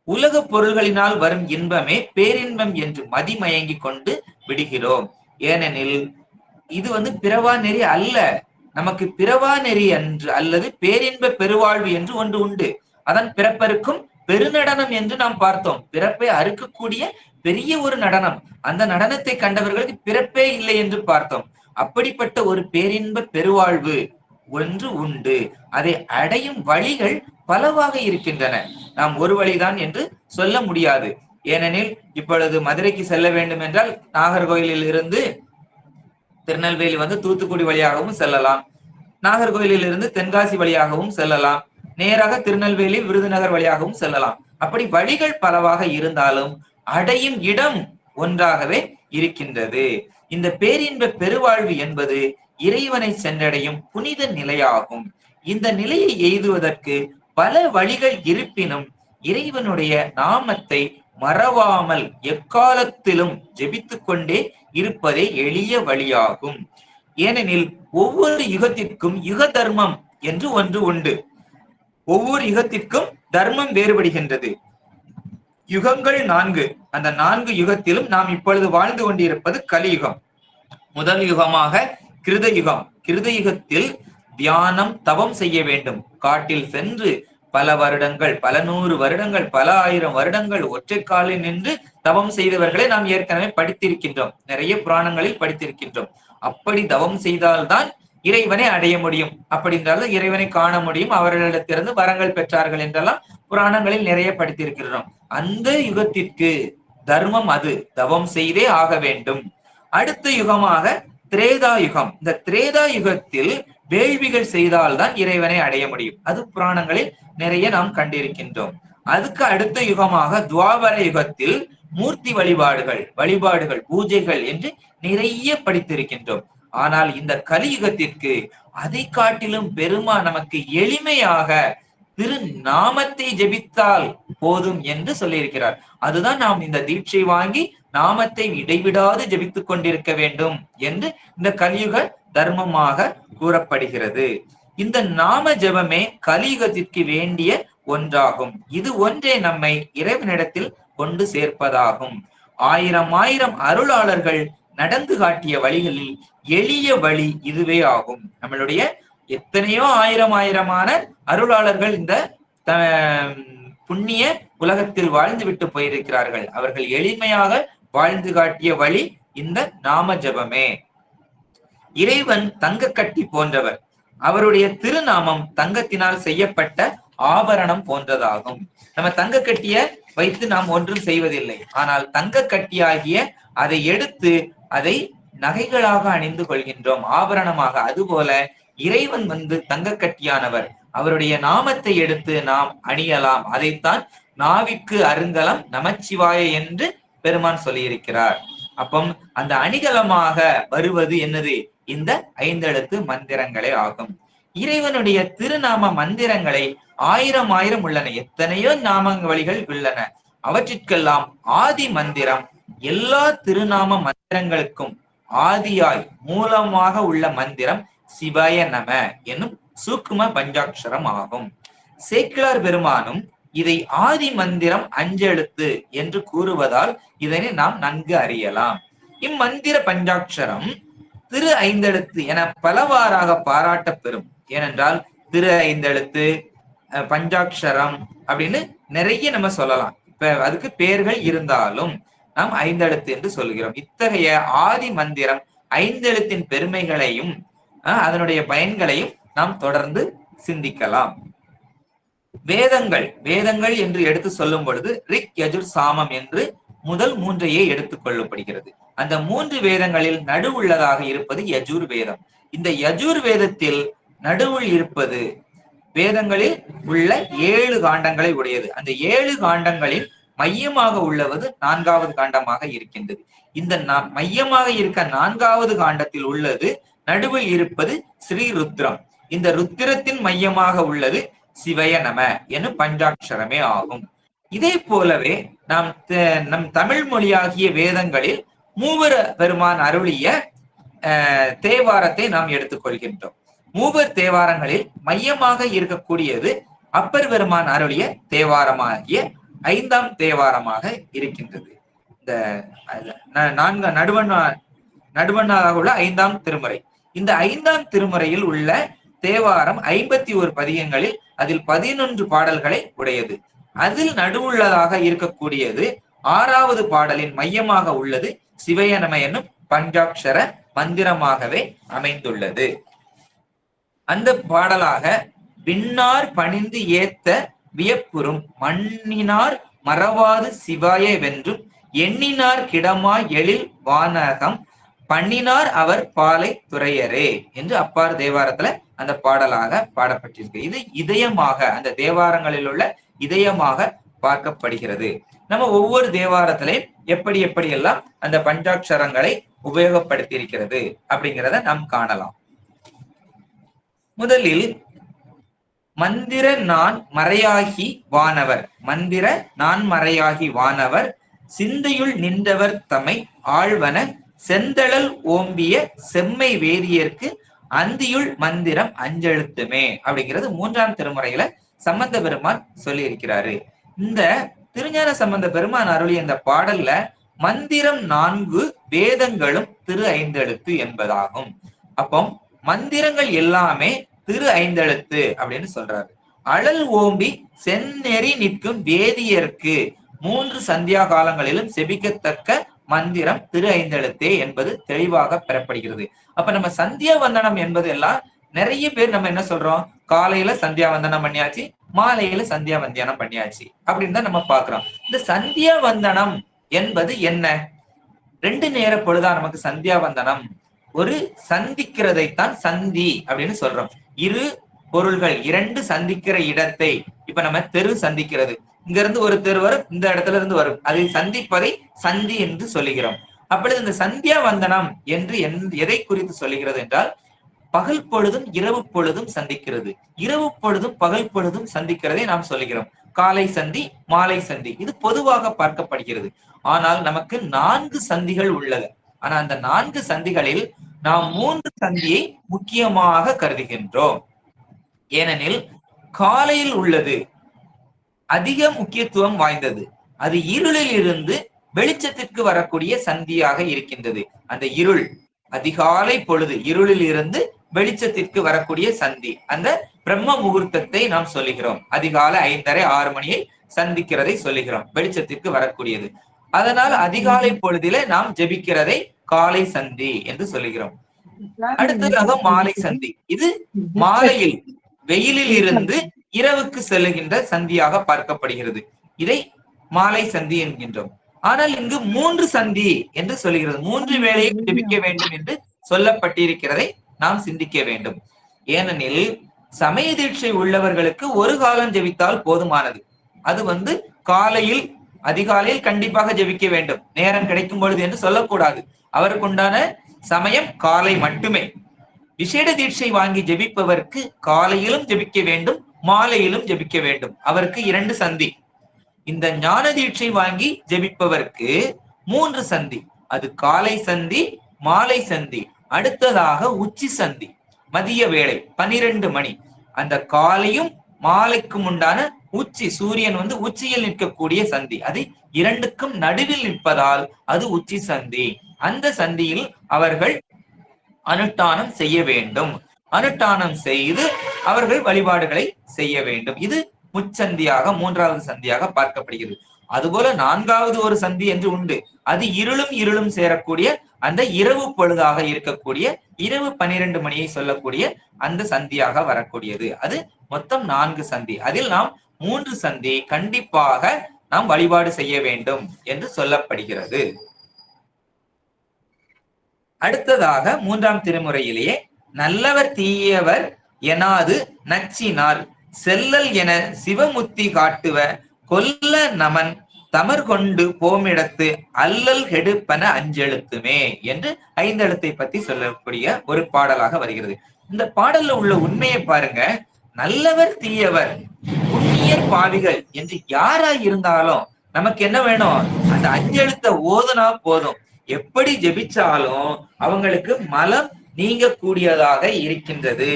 உலக பொருள்களினால் வரும் இன்பமே பேரின்பம் என்று மதிமயங்கி கொண்டு விடுகிறோம். ஏனெனில் இது பிறவா நெறி அல்ல. நமக்கு பிறவா நெறி என்று அல்லது பேரின்ப பெருவாழ்வு என்று ஒன்று உண்டு. அதன் பிறப்பருக்கும் பெருநடனம் என்று நாம் பார்த்தோம். பிறப்பை அறுக்கக்கூடிய பெரிய ஒரு நடனம், அந்த நடனத்தை கண்டவர்களுக்கு பிறப்பே இல்லை என்று பார்த்தோம். அப்படிப்பட்ட ஒரு பேரின்ப பெருவாழ்வு ஒன்று உண்டு. அதை அடையும் வழிகள் பலவாக இருக்கின்றன. நாம் ஒரு வழிதான் என்று சொல்ல முடியாது. ஏனெனில் இப்பொழுது மதுரைக்கு செல்ல வேண்டும் என்றால் நாகர்கோயிலில் இருந்து திருநெல்வேலி தூத்துக்குடி வழியாகவும் செல்லலாம், நாகர்கோயிலில் இருந்து தென்காசி வழியாகவும் செல்லலாம், நேராக திருநெல்வேலி விருதுநகர் வழியாகவும் செல்லலாம். அப்படி வழிகள் பலவாக இருந்தாலும் அடையும் இடம் ஒன்றாகவே இருக்கின்றது. இந்த பேரின்ப பெருவாழ்வு என்பது இறைவனை சென்றடையும் புனித நிலையாகும். இந்த நிலையை எய்துவதற்கு பல வழிகள் இருப்பினும் இறைவனுடைய நாமத்தை மறவாமல் எக்காலத்திலும் ஜெபித்து கொண்டே இருப்பதே எளிய வழியாகும். ஏனெனில் ஒவ்வொரு யுகத்திற்கும் யுக தர்மம் என்று ஒன்று உண்டு. ஒவ்வொரு யுகத்திற்கும் தர்மம் வேறுபடுகின்றது. யுகங்கள் 4. அந்த 4 யுகத்திலும் நாம் இப்பொழுது வாழ்ந்து கொண்டிருப்பது கலியுகம். முதல் யுகமாக கிருத யுகம். கிருத யுகத்தில் தியானம் தவம் செய்ய வேண்டும். காட்டில் சென்று பல வருடங்கள், பல 100 வருடங்கள், பல 1000 வருடங்கள் ஒற்றை காலில் நின்று தவம் செய்தவர்களை நாம் ஏற்கனவே படித்திருக்கின்றோம். நிறைய புராணங்களில் படித்திருக்கின்றோம். அப்படி தவம் செய்தால்தான் இறைவனை அடைய முடியும். அப்படி என்றாலும் இறைவனை காண முடியும். அவர்களிடத்திலிருந்து வரங்கள் பெற்றார்கள் என்றெல்லாம் புராணங்களில் நிறைய படித்திருக்கிறோம். அந்த யுகத்திற்கு தர்மம் அது, தவம் செய்தே ஆக வேண்டும். அடுத்த யுகமாக திரேதா யுகம். இந்த திரேதா யுகத்தில் வேள்விகள் செய்தால்தான் இறைவனை அடைய முடியும். அது புராணங்களில் நிறைய நாம் கண்டிருக்கின்றோம். அதுக்கு அடுத்த யுகமாக துவாபர யுகத்தில் மூர்த்தி வழிபாடுகள், பூஜைகள் என்று நிறைய படித்திருக்கின்றோம். ஆனால் இந்த கலியுகத்திற்கு அதை காட்டிலும் பெருமான் நமக்கு எளிமையாக திரு நாமத்தை ஜெபித்தால் போதும் என்று சொல்லியிருக்கிறார். அதுதான் நாம் இந்த தீட்சை வாங்கி நாமத்தை இடைவிடாது ஜெபித்துக் கொண்டிருக்க வேண்டும் என்று இந்த கலியுக தர்மமாக கூறப்படுகிறது. இந்த நாம ஜெபமே கலியுகத்திற்கு வேண்டிய ஒன்றாகும். இது ஒன்றே நம்மை இறைவனிடத்தில் கொண்டு சேர்ப்பதாகும். ஆயிரம் அருளாளர்கள் நடந்து காட்டிய வழிகளில் எளிய வழி இதுவே ஆகும். நம்மளுடைய எத்தனையோ ஆயிரமான அருளாளர்கள் இந்த புண்ணிய உலகத்தில் வாழ்ந்து விட்டு போயிருக்கிறார்கள். அவர்கள் எளிமையாக வாழ்ந்து காட்டிய வழி இந்த நாம ஜபமே. இறைவன் தங்க கட்டி போன்றவர். அவருடைய திருநாமம் தங்கத்தினால் செய்யப்பட்ட ஆபரணம் போன்றதாகும். நம்ம தங்க கட்டிய வைத்து நாம் ஒன்றும் செய்வதில்லை. ஆனால் தங்க கட்டியாகிய அதை எடுத்து அதை நகைகளாக அணிந்து கொள்கின்றோம், ஆபரணமாக. அதுபோல இறைவன் தங்க கட்டியானவர். அவருடைய நாமத்தை எடுத்து நாம் அணியலாம். அதைத்தான் நாவிற்கு அருங்கலம் நமச்சிவாய என்று பெருமான் சொல்லியிருக்கிறார். அப்பம் அந்த அணிகலமாக வருவது என்னது? இந்த 5 எழுத்து மந்திரங்களே ஆகும். இறைவனுடைய திருநாம மந்திரங்களை ஆயிரம் உள்ளன. எத்தனையோ நாம வழிகள் உள்ளன. அவற்றிற்கெல்லாம் ஆதி மந்திரம் எல்லா திருநாம மந்திரங்களுக்கும் ஆதியாய் மூலமாக உள்ள மந்திரம் சிவாய நம என்னும் சூக்கும பஞ்சாட்சரம் ஆகும். சேக்கிழார் பெருமானும் இதை ஆதி மந்திரம் 5 எழுத்து என்று கூறுவதால் இதனை நாம் நன்கு அறியலாம். இம்மந்திர பஞ்சாட்சரம் திரு 5 எழுத்து என பலவாறாக பாராட்ட பெறும். ஏனென்றால் திரு 5 எழுத்து, பஞ்சாட்சரம் அப்படின்னு நிறைய நம்ம சொல்லலாம். இப்ப அதுக்கு பெயர்கள் இருந்தாலும் நாம் 5 எழுத்து என்று சொல்கிறோம். இத்தகைய ஆதி மந்திரம் 5 எழுத்தின் பெருமைகளையும் அதனுடைய பயன்களையும் நாம் தொடர்ந்து சிந்திக்கலாம். வேதங்கள் என்று எடுத்து சொல்லும் பொழுது ரிக், யஜுர், சாமம் என்று முதல் 3ஐயே எடுத்துக் கொள்ளப்படுகிறது. அந்த 3 வேதங்களில் நடுவுள்ளதாக இருப்பது யஜுர் வேதம். இந்த யஜுர் வேதத்தில் நடுவில் இருப்பது வேதங்களில் உள்ள 7 காண்டங்களை உடையது. அந்த 7 காண்டங்களில் மையமாக உள்ளவது 4வது காண்டமாக இருக்கின்றது. இந்த மையமாக இருக்க 4வது காண்டத்தில் உள்ளது நடுவில் இருப்பது ஸ்ரீ ருத்ரம். இந்த ருத்திரத்தின் மையமாக உள்ளது சிவய நம எனும் பஞ்சாட்சரமே ஆகும். இதே போலவே நம் தமிழ் மொழியாகிய வேதங்களில் மூவர் பெருமான் அருளிய தேவாரத்தை நாம் எடுத்துக்கொள்கின்றோம். மூவர் தேவாரங்களில் மையமாக இருக்கக்கூடியது அப்பர் பெருமான் அருளிய தேவாரமாகிய 5ஆம் தேவாரமாக இருக்கின்றது. இந்த நடுவண்ணாக உள்ள 5ஆம் திருமுறை. இந்த 5ஆம் திருமுறையில் உள்ள தேவாரம் 51 பதிகங்களில் அதில் 11 பாடல்களை உடையது. அதில் நடுவுள்ளதாக இருக்கக்கூடியது 6வது பாடலின் மையமாக உள்ளது சிவயநம என்னும் பஞ்சாட்சர மந்திரமாகவே அமைந்துள்ளது. அந்த பாடலாக விண்ணார் பணிந்து ஏத்த வியப்புறும் மண்ணினார் மறவாது சிவாய வென்றும் எண்ணினார் கிடமாய் எழில் வானகம் பண்ணினார் அவர் பாலை துறையரே என்று அப்பார் தேவாரத்துல அந்த பாடலாக பாடப்பட்டிருக்கு. இது இதயமாக, அந்த தேவாரங்களில் உள்ள இதயமாக பார்க்கப்படுகிறது. நம்ம ஒவ்வொரு தேவாரத்திலையும் எப்படி எல்லாம் அந்த பஞ்சாட்சரங்களை உபயோகப்படுத்தி இருக்கிறது அப்படிங்கிறத நாம் காணலாம். முதலில் மந்திர நான் மறையாகி வானவர், மந்திர நான் மறையாகி வானவர் சிந்தையுள் நின்றவர் தம்மை ஆழ்வன செந்தழல் ஓம்பிய செம்மை வேதியர்க்கு அந்தியுள் மந்திரம் அஞ்செழுத்துமே அப்படிங்கிறது 3ஆம் திருமுறையில சம்பந்த பெருமான் சொல்லி இருக்கிறாரு. இந்த திருஞான சம்பந்த பெருமான் அருளிய இந்த பாடல்ல மந்திரம் 4 வேதங்களும் திரு ஐந்தெழுத்து என்பதாகும். அப்போ மந்திரங்கள் எல்லாமே திரு ஐந்தெழுத்து அப்படின்னு சொல்றாரு. அழல் ஓம்பி செந்நெறி நிற்கும் வேதியருக்கு 3 சந்தியா காலங்களிலும் செபிக்கத்தக்க மந்திரம் திரு ஐந்தெழுத்தே என்பது தெளிவாக பெறப்படுகிறது. அப்ப நம்ம சந்தியா வந்தனம் என்பது எல்லாம் நிறைய பேர் நம்ம என்ன சொல்றோம், காலையில சந்தியா வந்தனம் பண்ணியாச்சு, மாலையில சந்தியா வந்தனம் பண்ணியாச்சு அப்படின்னு தான் நம்ம பாக்குறோம். இந்த சந்தியா வந்தனம் என்பது என்ன? 2 நேர பொழுதா நமக்கு சந்தியா வந்தனம், ஒரு சந்திக்கிறதைத்தான் சந்தி அப்படின்னு சொல்றோம். இரு பொருள்கள் 2 சந்திக்கிற இடத்தை, இப்ப நம்ம தெரு சந்திக்கிறது, இங்க இருந்து ஒரு தெரு வரும், இந்த இடத்துல இருந்து வரும், அதை சந்திப்பதை சந்தி என்று சொல்லுகிறோம். அப்பொழுது இந்த சந்தியா வந்தனம் என்று எதை குறித்து சொல்லுகிறது என்றால், பகல் பொழுதும் இரவு பொழுதும் சந்திக்கிறது, இரவு பொழுதும் பகல் பொழுதும் சந்திக்கிறதை நாம் சொல்லுகிறோம். காலை சந்தி, மாலை சந்தி, இது பொதுவாக பார்க்கப்படுகிறது. ஆனால் நமக்கு 4 சந்திகள் உள்ளது. ஆனா அந்த 4 சந்திகளில் நாம் 3 சந்தியை முக்கியமாக கருதுகின்றோம். ஏனெனில் காலையில் உள்ளது அதிக முக்கியத்துவம் வாய்ந்தது. அது இருளில் இருந்து வெளிச்சத்திற்கு வரக்கூடிய சந்தியாக இருக்கின்றது. அந்த இருள், அதிகாலை பொழுது, இருளில் இருந்து வெளிச்சத்திற்கு வரக்கூடிய சந்தி, அந்த பிரம்ம முகூர்த்தத்தை நாம் சொல்லுகிறோம். அதிகாலை 5:30 6 மணியை சந்திக்கிறதை சொல்லுகிறோம், வெளிச்சத்திற்கு வரக்கூடியது. அதனால் அதிகாலை பொழுதிலே நாம் ஜெபிக்கிறதை காலை சந்தி என்று சொல்லுகிறோம். அடுத்ததாக மாலை சந்தி, இது மாலையில் வெயிலில் இருந்து இரவுக்கு செல்லுகின்ற சந்தியாக பார்க்கப்படுகிறது. இதை மாலை சந்தி என்கின்றோம். ஆனால் இங்கு 3 சந்தி என்று சொல்லுகிறது. 3 வேளையை ஜெபிக்க வேண்டும் என்று சொல்லப்பட்டிருக்கிறதை நாம் சிந்திக்க வேண்டும். ஏனெனில் சமய தீட்சை உள்ளவர்களுக்கு ஒரு காலம் ஜெபித்தால் போதுமானது. அது காலையில் அதிகாலையில் கண்டிப்பாக ஜெபிக்க வேண்டும், நேரம் கிடைக்கும் பொழுது என்று சொல்லக்கூடாது. அவருக்கு உண்டான சமயம் காலை மட்டுமே. விசேட தீட்சை வாங்கி ஜெபிப்பவருக்கு காலையிலும் ஜெபிக்க வேண்டும், மாலையிலும் ஜெபிக்க வேண்டும். அவருக்கு 2 சந்தி. இந்த ஞான தீட்சை வாங்கி ஜெபிப்பவருக்கு 3 சந்தி. அது காலை சந்தி, மாலை சந்தி, அடுத்ததாக உச்சி சந்தி, மதிய வேளை 12 மணி. அந்த காலையும் மாலைக்கும் உண்டான உச்சி, சூரியன் உச்சியில் நிற்கக்கூடிய சந்தி, அது 2க்கும் நடுவில் நிற்பதால் அது உச்சி சந்தி. அந்த சந்தியில் அவர்கள் அனுஷ்டானம் செய்ய வேண்டும். அனுஷ்டானம் செய்து அவர்கள் வழிபாடுகளை செய்ய வேண்டும். இது முச்சந்தியாக 3வது சந்தியாக பார்க்கப்படுகிறது. அதுபோல 4வது ஒரு சந்தி என்று உண்டு. அது இருளும் சேரக்கூடிய அந்த இரவு பொழுதாக இருக்கக்கூடிய இரவு 12 மணியை சொல்லக்கூடிய அந்த சந்தியாக வரக்கூடியது. அது மொத்தம் 4 சந்தி. அதில் நாம் 3 சந்தி கண்டிப்பாக நாம் வழிபாடு செய்ய வேண்டும் என்று சொல்லப்படுகிறது. அடுத்ததாக 3ஆம் திருமுறையிலேயே நல்லவர் தீயவர் எனாது நச்சினார் செல்லல் என சிவமுத்தி காட்டுவ கொல்ல நமன் தமர் கொண்டு போமிடத்து அல்லல் கெடுப்பன அஞ்செழுத்துமே என்று 5 எழுத்தை பத்தி சொல்லக்கூடிய ஒரு பாடலாக வருகிறது. இந்த பாடல்ல உள்ள உண்மையை பாருங்க. நல்லவர் தீயவர் புண்ணியர் பாவிகள் என்று யாரா இருந்தாலும் நமக்கு என்ன வேணும்? அந்த 5 எழுத்த ஓதுனா போதும். எப்படி ஜெபிச்சாலும் அவங்களுக்கு மலம் நீங்க கூடியதாக இருக்கின்றது.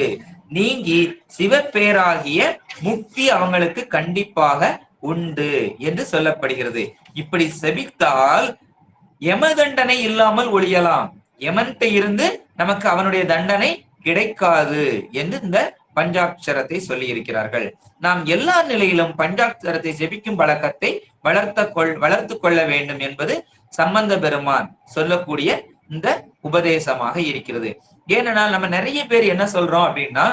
நீங்கி சிவப்பேராகிய முக்தி அவங்களுக்கு கண்டிப்பாக உண்டு என்று சொல்லப்படுகிறது. இப்படி செபித்தால் யம தண்டனை இல்லாமல் ஒழியலாம். யமன்கிட்ட இருந்து நமக்கு அவனுடைய தண்டனை கிடைக்காது என்று இந்த பஞ்சாட்சரத்தை சொல்லி இருக்கிறார்கள். நாம் எல்லா நிலையிலும் பஞ்சாட்சரத்தை ஜெபிக்கும் பழக்கத்தை வளர்த்து கொள்ள வேண்டும் என்பது சம்பந்த பெருமான் சொல்லக்கூடிய இந்த உபதேசமாக இருக்கிறது. ஏனென்றால் நம்ம நிறைய பேர் என்ன சொல்றோம் அப்படின்னா,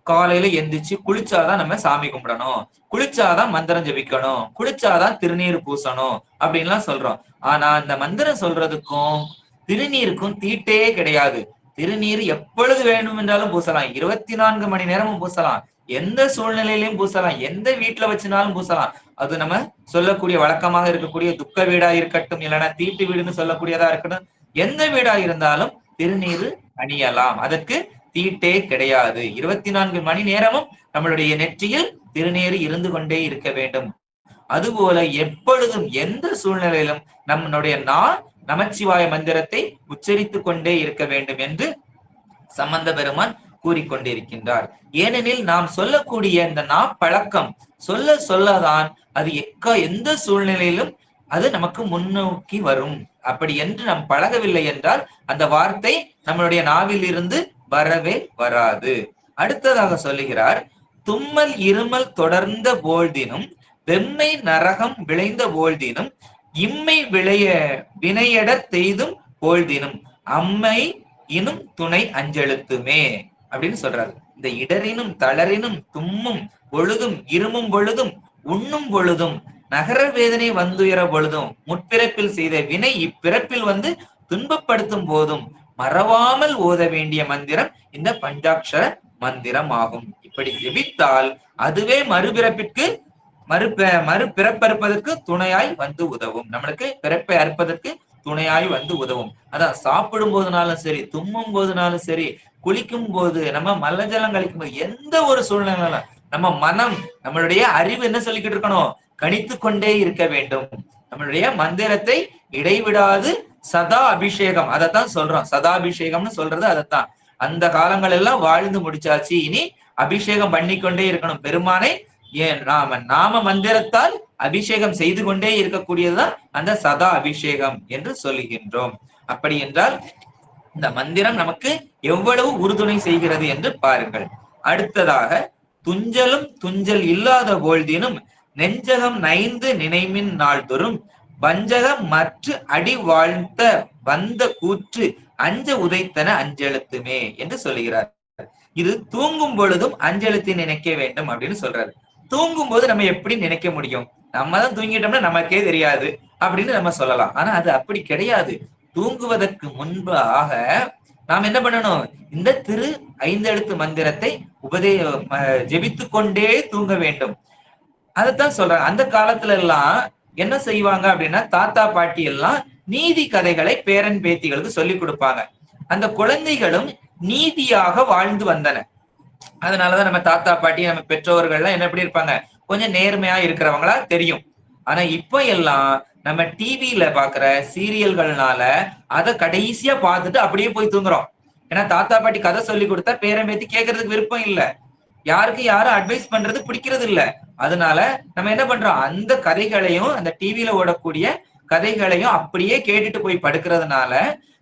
காலையில எந்திரிச்சு குளிச்சாதான் நம்ம சாமி கும்பிடணும், குளிச்சாதான் மந்திரம் ஜபிக்கணும், குளிச்சாதான் திருநீர் பூசணும் அப்படின்லாம் சொல்றோம். ஆனா இந்த மந்திரம் சொல்றதுக்கும் திருநீருக்கும் தீட்டே கிடையாது. திருநீர் எப்பொழுது வேண்டும் என்றாலும் பூசலாம், 24 மணி நேரமும் பூசலாம், எந்த சூழ்நிலையிலையும் பூசலாம், எந்த வீட்டுல வச்சுனாலும் பூசலாம். அது நம்ம சொல்லக்கூடிய வழக்கமாக இருக்கக்கூடிய துக்க வீடா இருக்கட்டும், இல்லைன்னா தீட்டு வீடுன்னு சொல்லக்கூடியதா இருக்கட்டும், எந்த வீடா இருந்தாலும் திருநீர் அணியலாம். அதற்கு தீட்டே கிடையாது. 24 மணி நேரமும் நம்மளுடைய நெற்றியில் திருநீறு இருந்து கொண்டே இருக்க வேண்டும். அதுபோல எப்பொழுதும் எந்த சூழ்நிலையிலும் நம்மளுடைய நமச்சிவாய மந்திரத்தை உச்சரித்துக் கொண்டே இருக்க வேண்டும் என்று சம்பந்த பெருமான் கூறிக்கொண்டிருக்கின்றார். ஏனெனில் நாம் சொல்லக்கூடிய இந்த பழக்கம் சொல்ல சொல்லதான் அது எந்த சூழ்நிலையிலும் அது நமக்கு முன்னோக்கி வரும். அப்படி என்று நாம் பழகவில்லை என்றால் அந்த வார்த்தை நம்மளுடைய நாவில் இருந்து வரவே வராது. அடுத்ததாக சொல்லுகிறார், தும்மல் இருமல் தொடர்ந்த போழ்தினும் வெம்மை நரகம் விளைந்த போழ்தினும் இம்மை வினையடர் தெய்தும் போழ்தினும் அம்மை இனும் துணை அஞ்செழுத்துமே அப்படின்னு சொல்றாரு. இந்த இடரினும் தளரினும் தும்மும் பொழுதும் இருமும் பொழுதும் உண்ணும் பொழுதும் நகர வேதனை வந்துயர பொழுதும் முற்பிறப்பில் செய்த வினை இப்பிறப்பில் வந்து துன்பப்படுத்தும் போதும் மறவாமல் ஓத வேண்டிய மந்திரம் இந்த பஞ்சாட்சர மந்திரம் ஆகும். இப்படி ஜெபித்தால் அதுவே மறுபிறப்பறுப்பதற்கு துணையாய் வந்து உதவும். நம்மளுக்கு பிறப்பை அறுப்பதற்கு துணையாய் வந்து உதவும். அதான் சாப்பிடும் போதுனாலும் சரி, தும்மும் போதுனாலும் சரி, குளிக்கும் போது, நம்ம மலஜலம் கழிக்கும் போது, எந்த ஒரு சூழ்நிலை நம்ம மனம் நம்மளுடைய அறிவு என்ன சொல்லிக்கிட்டு இருக்கணும், கணித்து கொண்டே இருக்க வேண்டும். நம்மளுடைய மந்திரத்தை இடைவிடாது சதா அபிஷேகம், அதைத்தான் சொல்றோம். சதாபிஷேகம்னு சொல்றது அதைத்தான். அந்த காலங்கள் எல்லாம் வாழ்ந்து முடிச்சாச்சு, இனி அபிஷேகம் பண்ணிக்கொண்டே இருக்கணும் பெருமானை. ஏன் நாம மந்திரத்தால் அபிஷேகம் செய்து கொண்டே இருக்கக்கூடியதுதான் அந்த சதா அபிஷேகம் என்று சொல்லுகின்றோம். அப்படி என்றால் இந்த மந்திரம் நமக்கு எவ்வளவு உறுதுணை செய்கிறது என்று பாருங்கள். அடுத்ததாக, துஞ்சலும் துஞ்சல் இல்லாத போழ்தினும் நெஞ்சகம் நைந்து நினைமின் நாள்தொறும் வஞ்சகம் மற்ற அடி வாழ்த்த வந்த கூற்று அஞ்ச உதைத்தன அஞ்செழுத்துமே என்று சொல்லுகிறார். இது தூங்கும் பொழுதும் அஞ்செழுத்தை நினைக்க வேண்டும் அப்படின்னு சொல்றாரு. தூங்கும் போது நம்ம எப்படி நினைக்க முடியும்? நம்ம தான் தூங்கிட்டோம்னா நமக்கே தெரியாது அப்படின்னு நம்ம சொல்லலாம். ஆனா அது அப்படி கிடையாது. தூங்குவதற்கு முன்பாக நாம் என்ன பண்ணணும், இந்த 5 எழுத்து மந்திரத்தை ஜெபித்து கொண்டே தூங்க வேண்டும். அதைத்தான் சொல்றாங்க. அந்த காலத்துல எல்லாம் என்ன செய்வாங்க அப்படின்னா, தாத்தா பாட்டி எல்லாம் நீதி கதைகளை பேரன் பேத்திகளுக்கு சொல்லி கொடுப்பாங்க. அந்த குழந்தைகளும் நீதியாக வாழ்ந்து வந்தன. அதனாலதான் நம்ம தாத்தா பாட்டி, நம்ம பெற்றோர்கள் எல்லாம் என்ன எப்படி இருப்பாங்க, கொஞ்சம் நேர்மையா இருக்கிறவங்களா தெரியும். ஆனா இப்ப எல்லாம் நம்ம டிவியில பாக்குற சீரியல்கள்னால அதை கடைசியா பார்த்துட்டு அப்படியே போய் தூங்குறோம். ஏன்னா தாத்தா பாட்டி கதை சொல்லி கொடுத்தா பேரன் பேத்தி கேட்கறதுக்கு விருப்பம் இல்ல, யாரும் அட்வைஸ் பண்றது பிடிக்கிறது இல்ல. அதனால நம்ம என்ன பண்றோம், அந்த கதைகளையும் அந்த டிவியில ஓடக்கூடிய கதைகளையும் அப்படியே கேட்டுட்டு போய் படுக்கிறதுனால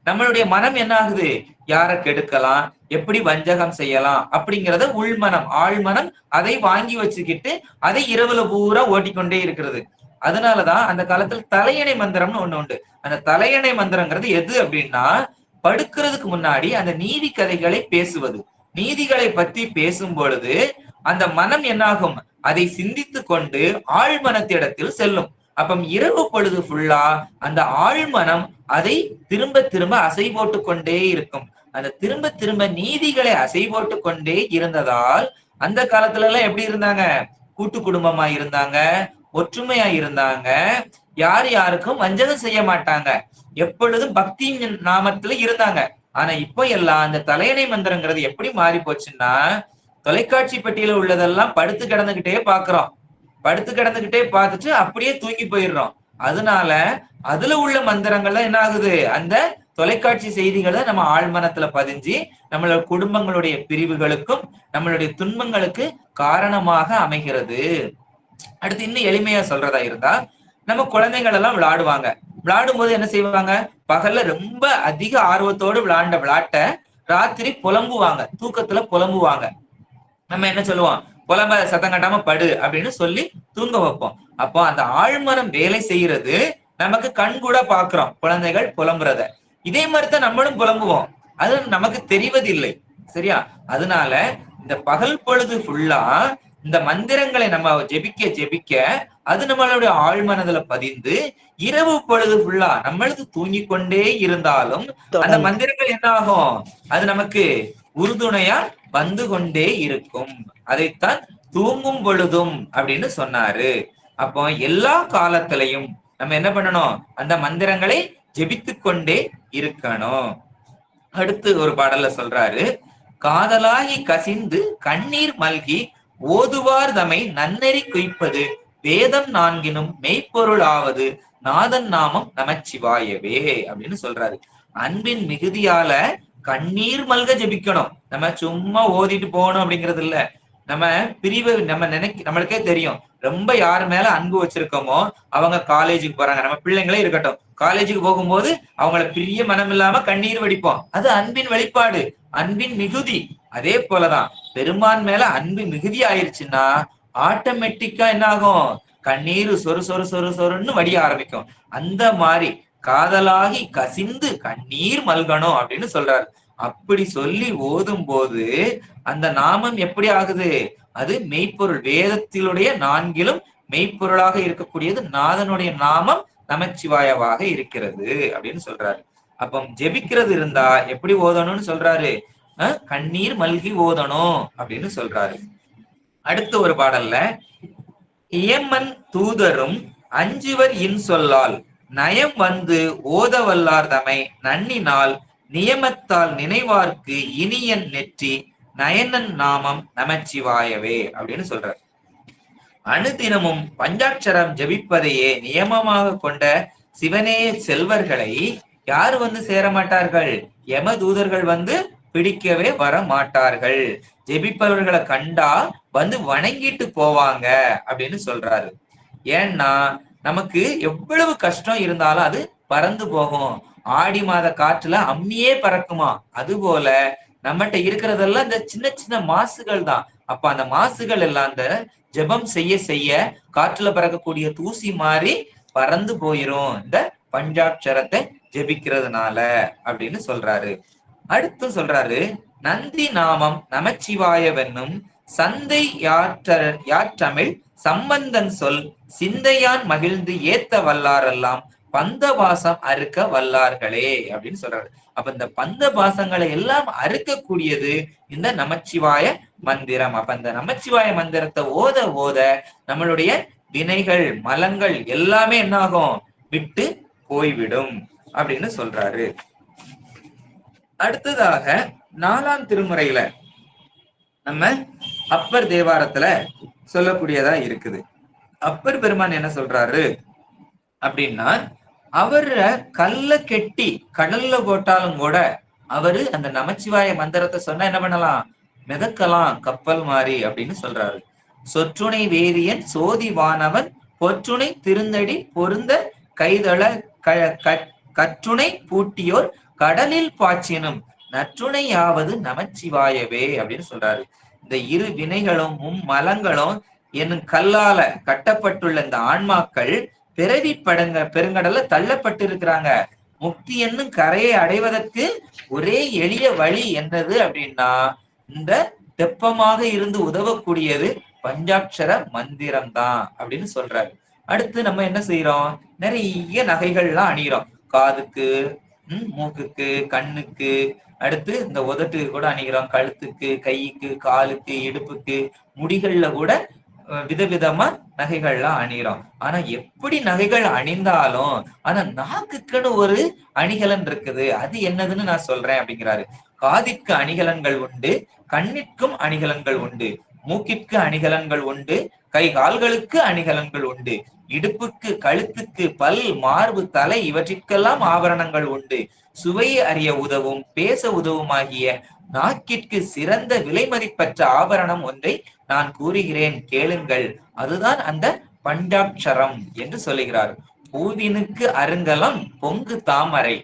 நம்மளுடைய மனம் என்ன ஆகுது, யாரை கெடுக்கலாம், எப்படி வஞ்சகம் செய்யலாம் அப்படிங்கிறத உள்மனம் ஆழ்மனம் அதை வாங்கி வச்சுக்கிட்டு அதை இரவுல பூரா ஓட்டிக்கொண்டே இருக்கிறது. அதனாலதான் அந்த காலத்துல தலையணை மந்திரம்னு ஒண்ணு உண்டு. அந்த தலையணை மந்திரங்கிறது எது அப்படின்னா, படுக்கிறதுக்கு முன்னாடி அந்த நீதி கதைகளை பேசுவது. நீதிகளை பத்தி பேசும் பொழுது அந்த மனம் என்னாகும், அதை சிந்தித்து கொண்டு ஆழ்மனத்திடத்தில் செல்லும். அப்ப இரவு பொழுது ஃபுல்லா அந்த ஆழ்மனம் அதை திரும்ப திரும்ப அசை போட்டு கொண்டே இருக்கும். அந்த திரும்ப திரும்ப நீதிகளை அசை போட்டு கொண்டே இருந்ததால் அந்த காலத்துல எல்லாம் எப்படி இருந்தாங்க, கூட்டு குடும்பமா இருந்தாங்க, ஒற்றுமையா இருந்தாங்க, யாருக்கும் வஞ்சகம் செய்ய மாட்டாங்க, எப்பொழுதும் பக்தி நாமத்துல இருந்தாங்க. ஆனா இப்ப எல்லாம் அந்த தலையணை மந்திரங்கிறது எப்படி மாறி போச்சுன்னா, தொலைக்காட்சி பெட்டியில உள்ளதெல்லாம் படுத்து கிடந்துகிட்டே பாக்குறோம், படுத்து கிடந்துகிட்டே பார்த்துட்டு அப்படியே தூங்கி போயிடுறோம். அதனால அதுல உள்ள மந்திரங்கள்லாம் என்ன ஆகுது, அந்த தொலைக்காட்சி செய்திகளை நம்ம ஆழ்மனத்துல பதிஞ்சு நம்மளோட குடும்பங்களுடைய பிரிவுகளுக்கும் நம்மளுடைய துன்பங்களுக்கு காரணமாக அமைகிறது. அடுத்து இன்னும் எளிமையா சொல்றதா இருந்தா, நம்ம குழந்தைகள் எல்லாம் விளையாடுவாங்க. விளையாடும் போது என்ன செய்வாங்க, பகல்ல ரொம்ப அதிக ஆர்வத்தோடு விளையாண்ட விளையாட்ட ராத்திரி புலம்புவாங்க, தூக்கத்துல புலம்புவாங்க. நம்ம என்ன சொல்லுவோம், புலம்ப சத்தம் கட்டாம படு அப்படின்னு சொல்லி தூங்க வைப்போம். அப்போ அந்த ஆழ்மனம் வேலை செய்யறது நமக்கு கண் கூட பாக்குறோம், குழந்தைகள் புலம்புறத. இதே மாதிரிதான் நம்மளும் புலம்புவோம், அது நமக்கு தெரிவதில்லை. சரியா? அதனால இந்த பகல் பொழுது ஃபுல்லா இந்த மந்திரங்களை நம்ம ஜெபிக்க ஜெபிக்க அது நம்மளுடைய ஆழ்மனதுல பதிந்து இரவு பொழுது ஃபுல்லா நம்மளுக்கு தூங்கி கொண்டே இருந்தாலும் அந்த மந்திரங்கள் என்ன ஆகும், அது நமக்கு உறுதுணையா வந்து கொண்டே இருக்கும். அதைத்தான் தூங்கும் பொழுதும் அப்படின்னு சொன்னாரு. அப்போ எல்லா காலத்திலையும் நம்ம என்ன பண்ணணும், அந்த மந்திரங்களை ஜெபித்து கொண்டே இருக்கணும். அடுத்து ஒரு பாடல்ல சொல்றாரு, காதலாகி கசிந்து கண்ணீர் மல்கி ஓதுவார் தமை நன்னெறி குய்ப்பது வேதம் நான்கினும் மெய்ப்பொருள் ஆவது நாதன் நாமம் நமச்சிவாயவே அப்படின்னு சொல்றாரு. அன்பின் மிகுதியால கண்ணீர் மல்க ஜெபிக்கணும். நம்ம சும்மா ஓதிட்டு போகணும் அப்படிங்கிறது இல்ல. நம்ம பிரிவு நம்ம நம்மளுக்கே தெரியும். ரொம்ப யாரு மேல அன்பு வச்சிருக்கோமோ அவங்க காலேஜுக்கு போறாங்க. நம்ம பிள்ளைங்களே இருக்கட்டும், காலேஜுக்கு போகும்போது அவங்கள பிரிய மனம் இல்லாம கண்ணீர் வடிப்போம். அது அன்பின் வெளிப்பாடு, அன்பின் மிகுதி. அதே போலதான் பெருமான் மேல அன்பு மிகுதி ஆயிருச்சுன்னா ஆட்டோமேட்டிக்கா என்ன ஆகும்? கண்ணீர் சொரு சொரு சொரு சொருன்னு வடிய ஆரம்பிக்கும். அந்த மாதிரி காதலாகி கசிந்து கண்ணீர் மல்கணும் அப்படின்னு சொல்றாரு. அப்படி சொல்லி ஓதும் போது அந்த நாமம் எப்படி ஆகுது? அது மெய்ப்பொருள், வேதத்திலுடைய நான்கிலும் மெய்ப்பொருளாக இருக்கக்கூடியது நாதனுடைய நாமம் நமச்சிவாயவாக இருக்கிறது அப்படின்னு சொல்றாரு. அப்ப ஜெபிக்கிறது இருந்தா எப்படி ஓதணும்னு சொல்றாரு? கண்ணீர் மல்கி ஓதணும் அப்படின்னு சொல்றாரு. அடுத்த ஒரு பாடல்ல இயமன் தூதரும் அஞ்சுவர் இன் சொல்லால் நயம் வந்து ஓத வல்லார் தமை நன்னினால் நியமத்தால் நினைவார்க்கு இனியன் நெற்றி நயனன் நாமம் நமச்சிவாயவே அப்படின்னு சொல்றார். அனுதினமும் பஞ்சாட்சரம் ஜபிப்பதையே நியமமாக கொண்ட சிவனே செல்வர்களை யாரு வந்து சேர மாட்டார்கள்? யம தூதர்கள் வந்து பிடிக்கவே வர மாட்டார்கள். ஜெபிப்பவர்களை கண்டா வந்து வணங்கிட்டு போவாங்க அப்படின்னு சொல்றாரு. ஏன்னா நமக்கு எவ்வளவு கஷ்டம் இருந்தாலும் அது பறந்து போகும். ஆடி மாத காற்றுல அம்மியே பறக்குமா, அது போல நம்மகிட்ட இருக்கிறதெல்லாம் இந்த சின்ன சின்ன மாசுகள் தான். அப்ப அந்த மாசுகள் எல்லாம் அந்த ஜெபம் செய்ய செய்ய காற்றுல பறக்கக்கூடிய தூசி மாதிரி பறந்து போயிரும் இந்த பஞ்சாட்சரத்தை ஜெபிக்கிறதுனால அப்படின்னு சொல்றாரு. அடுத்து சொல்றாரு, நந்தி நாமம் நமச்சிவாயவென்னும் சந்தை யாற்றமிழ் சம்பந்தன் சொல் சிந்தையான் மகிழ்ந்து ஏத்த வல்லாரெல்லாம் பந்த பாசம் அறுக்க வல்லார்களே அப்படின்னு சொல்றாரு. அப்ப இந்த பந்த பாசங்களை எல்லாம் அறுக்கக்கூடியது இந்த நமச்சிவாய மந்திரம். அப்ப இந்த நமச்சிவாய மந்திரத்தை ஓத ஓத நம்மளுடைய வினைகள் மலங்கள் எல்லாமே என்ன ஆகும்? விட்டு போய்விடும் அப்படின்னு சொல்றாரு. அடுத்ததாக 4ஆம் திருமுறையில நம்ம அப்பர் தேவாரத்துல சொல்லக்கூடியதா இருக்குது. அப்பர் பெருமான் என்ன சொல்றாரு அப்படின்னா, அவர கல்ல கெட்டி கடல்ல போட்டாலும் கூட அவரு அந்த நமச்சிவாய மந்திரத்தை சொன்னா என்ன பண்ணலாம்? மிதக்கலாம் கப்பல் மாறி அப்படின்னு சொல்றாரு. சொற்றுணை வேதியன் சோதி வானவன் பொற்றுணை திருந்தடி பொருந்த கைதள கற்றுணை பூட்டியோர் கடலில் பாய்ச்சினும் நற்றுணையாவது நமச்சிவாயவே அப்படின்னு சொல்றாரு. இந்த இரு வினைகளும் மும்மலங்களும் என்னும் கல்லால கட்டப்பட்டுள்ள இந்த ஆன்மாக்கள் பிறவி பெருங்கடல்ல தள்ளப்பட்டு இருக்கிறாங்க. முக்தி என்னும் கரையை அடைவதற்கு ஒரே எளிய வழி என்னது அப்படின்னா, இந்த தெப்பமாக இருந்து உதவக்கூடியது பஞ்சாட்சர மந்திரம் தான் அப்படின்னு சொல்றாரு. அடுத்து நம்ம என்ன செய்யறோம்? நிறைய நகைகள்லாம் அணிகிறோம். காதுக்கு, மூக்குக்கு, கண்ணுக்கு, அடுத்து இந்த உதட்டுக்கு கூட அணிகிறோம். கழுத்துக்கு, கைக்கு, காலுக்கு, இடுப்புக்கு, முடிகள்ல கூட விதவிதமா நகைகள்லாம் அணிகிறோம். ஆனா எப்படி நகைகள் அணிந்தாலும் ஆனா நாக்குக்குன்னு ஒரு அணிகலன் இருக்குது. அது என்னதுன்னு நான் சொல்றேன் அப்படிங்கிறாரு. காதிற்கு அணிகலன்கள் உண்டு, கண்ணிற்கும் அணிகலன்கள் உண்டு, மூக்கிற்கு அணிகலன்கள் உண்டு, கை கால்களுக்கு அணிகலன்கள் உண்டு, இடுப்புக்கு, கழுத்துக்கு, பல், மார்பு, தலை இவற்றிற்கெல்லாம் ஆபரணங்கள் உண்டு. சுவையை அறிய உதவும், பேச உதவுமாகிய நாக்கிற்கு சிறந்த விலை மதிப்பற்ற ஆபரணம் ஒன்றை நான் கூறுகிறேன் கேளுங்கள். அதுதான் அந்த பஞ்சாட்சரம் என்று சொல்லுகிறார். பூவினுக்கு அருங்கலம் பொங்கு தாமரை,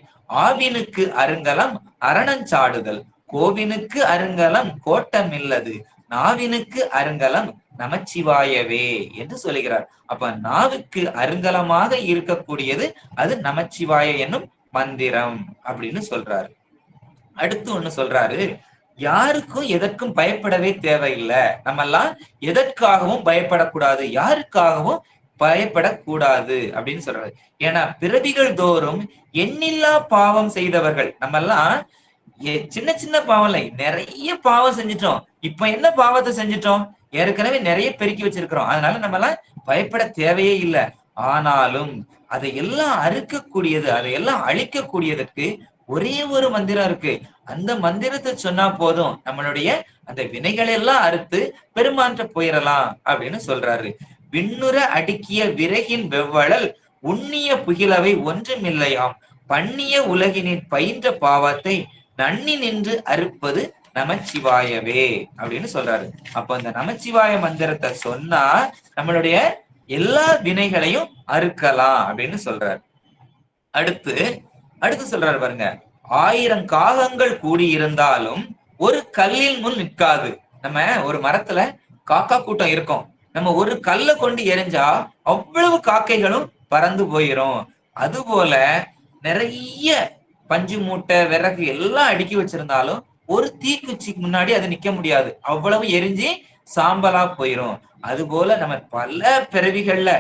ஆவினுக்கு அருங்கலம் அரணஞ்சாடுதல், கோவினுக்கு அருங்கலம் கோட்டம் இல்லது, நாவினுக்கு அருங்கலம் நமச்சிவாயவே என்று சொல்லுகிறார். அப்ப நாவுக்கு அருங்கலமாக இருக்கக்கூடியது அது நமச்சிவாய என்னும் மந்திரம் அப்படின்னு சொல்றாரு. அடுத்து ஒண்ணு சொல்றாரு, யாருக்கும் எதற்கும் பயப்படவே தேவையில்லை. நம்ம எல்லாம் எதற்காகவும் பயப்படக்கூடாது, யாருக்காகவும் பயப்படக்கூடாது அப்படின்னு சொல்றாரு. ஏன்னா பிறவிகள் தோறும் எண்ணில்லா பாவம் செய்தவர்கள். நம்ம எல்லாம் சின்ன சின்ன பாவம் இல்லை, நிறைய பாவம் செஞ்சிட்டோம். இப்ப என்ன பாவத்தை செஞ்சிட்டோம்? ஏற்கனவே நிறைய பெருக்கி வச்சிருக்கிறோம். அதனால நம்ம எல்லாம் பயப்பட தேவையே இல்லை. ஆனாலும் அதையெல்லாம் அறுக்கக்கூடியது, அதையெல்லாம் அழிக்கக்கூடியதற்கு ஒரே ஒரு மந்திரம் இருக்கு. அந்த மந்திரத்தை சொன்னா போதும், நம்மளுடைய அந்த வினைகளை எல்லாம் அறுத்து பெருமான்ற போயிடலாம் அப்படின்னு சொல்றாரு. விண்ணுற அடுக்கிய விறகின் வெவ்வழல் உண்ணிய புகிலவை ஒன்றுமில்லையாம் பண்ணிய உலகினின் பயின்ற பாவத்தை நன்னி நின்று அறுப்பது நமச்சிவாயவே அப்படின்னு சொல்றாரு. அப்ப அந்த நமச்சிவாய மந்திரத்தை சொன்னா நம்மளுடைய எல்லா வினைகளையும் அறுக்கலாம் அப்படின்னு சொல்றாரு. அடுத்து அடுத்து சொல்றாரு பாருங்க, 1000 காகங்கள் கூடி இருந்தாலும் ஒரு கல்லில் முன் நிற்காது. நம்ம ஒரு மரத்துல காக்கா கூட்டம் இருக்கும், நம்ம ஒரு கல்லை கொண்டு எரிஞ்சா அவ்வளவு காக்கைகளும் பறந்து போயிரும். அதுபோல நிறைய பஞ்சு மூட்டை விறகு எல்லாம் அடுக்கி வச்சிருந்தாலும் ஒரு தீக்குச்சிக்கு முன்னாடி அது நிக்க முடியாது, அவ்வளவு எரிஞ்சு சாம்பலா போயிரும். அது போல நம்ம பல பிறவிகள்ல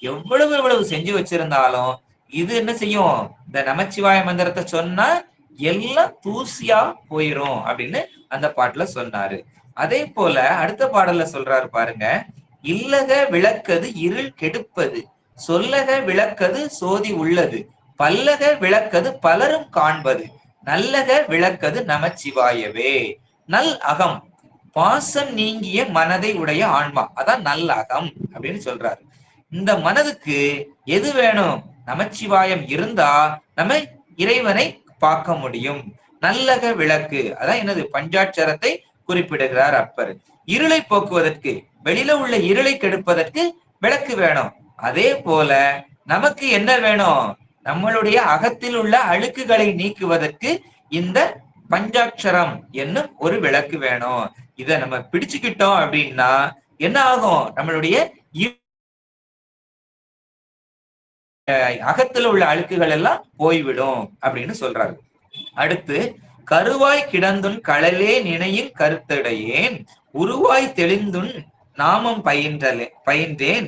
எவ்வளவு எவ்வளவு செஞ்சு வச்சிருந்தாலும் இது என்ன செய்யும், இந்த நமச்சிவாய மந்திரத்தை சொன்னா எல்லாம் தூசியா போயிரும் அப்படின்னு அந்த பாட்டுல சொன்னாரு. அதே போல அடுத்த பாடல்ல சொல்றாரு பாருங்க, இல்லக விளக்கது இருள் கெடுப்பது, சொல்லக விளக்கது சோதி உள்ளது, பல்லக விளக்கது பலரும் காண்பது, நல்லக விளக்கது நமச்சிவாயவே. நல் அகம் பாசம் நீங்கிய மனதை உடைய ஆன்மா, அதான் நல் அகம் அப்படின்னு சொல்றாரு. இந்த மனதுக்கு எது வேணும், நமச்சிவாயம் இருந்தா நம்ம இறைவனை பார்க்க முடியும். நல்லக விளக்கு அதான் என்னது, பஞ்சாட்சரத்தை குறிப்பிடுகிறார் அப்பர். இருளை போக்குவதற்கு, வெளியில உள்ள இருளை கெடுப்பதற்கு விளக்கு வேணும். அதே போல நமக்கு என்ன வேணும், நம்மளுடைய அகத்தில் உள்ள அழுக்குகளை நீக்குவதற்கு இந்த பஞ்சாட்சரம் என்னும் ஒரு விளக்கு வேணும். இத நம்ம பிடிச்சுக்கிட்டோம் அப்படின்னா என்ன ஆகும், நம்மளுடைய அகத்துல உள்ள அழுக்குகள் எல்லாம் போய்விடும் அப்படின்னு சொல்றாரு. அடுத்து, கருவாய் கிடந்துன் களலே நினையின் கருத்தடையேன் உருவாய் தெளிந்துன் நாமம் பயின்றேன்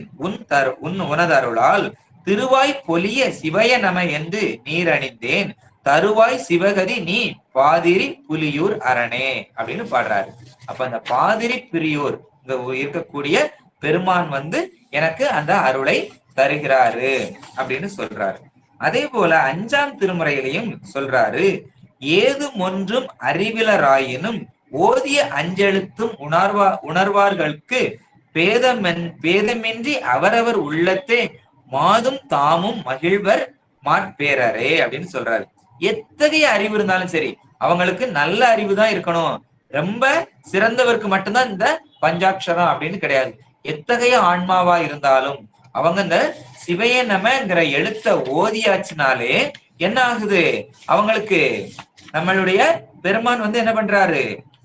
உனதருளால் திருவாய் பொலிய சிவய நம என்று நீரணிந்தேன் தருவாய் சிவகதி நீ பாதிரி புலியூர் அரணே அப்படின்னு பாடுறாரு. அப்ப அந்த பாதிரி பிரியூர் இங்க இருக்கக்கூடிய பெருமான் எனக்கு அந்த அருளை தருகிறாரு அப்படின்னு சொல்றாரு. அதே போல 5ஆம் திருமுறையிலையும் சொல்றாரு, ஏதும் ஒன்றும் அறிவிலராயினும் ஓதிய அஞ்செழுத்தும் உணர்வார்களுக்கு பேதமின்றி அவரவர் உள்ளத்தே மாதும் தாமும் மகிழ்வர் மாட்பேரரே அப்படின்னு சொல்றாரு. எத்தகைய அறிவு இருந்தாலும் சரி, அவங்களுக்கு நல்ல அறிவு தான் இருக்கணும், ரொம்ப சிறந்தவருக்கு மட்டும்தான் இந்த பஞ்சாட்சரம் அப்படின்னு கிடையாது. எத்தகைய ஆன்மாவா இருந்தாலும் அவங்க இந்த சிவைய நமங்கிற எழுத்த ஓதியாச்சுனாலே என்ன ஆகுது, அவங்களுக்கு நம்மளுடைய பெருமான் என்ன பண்றாரு,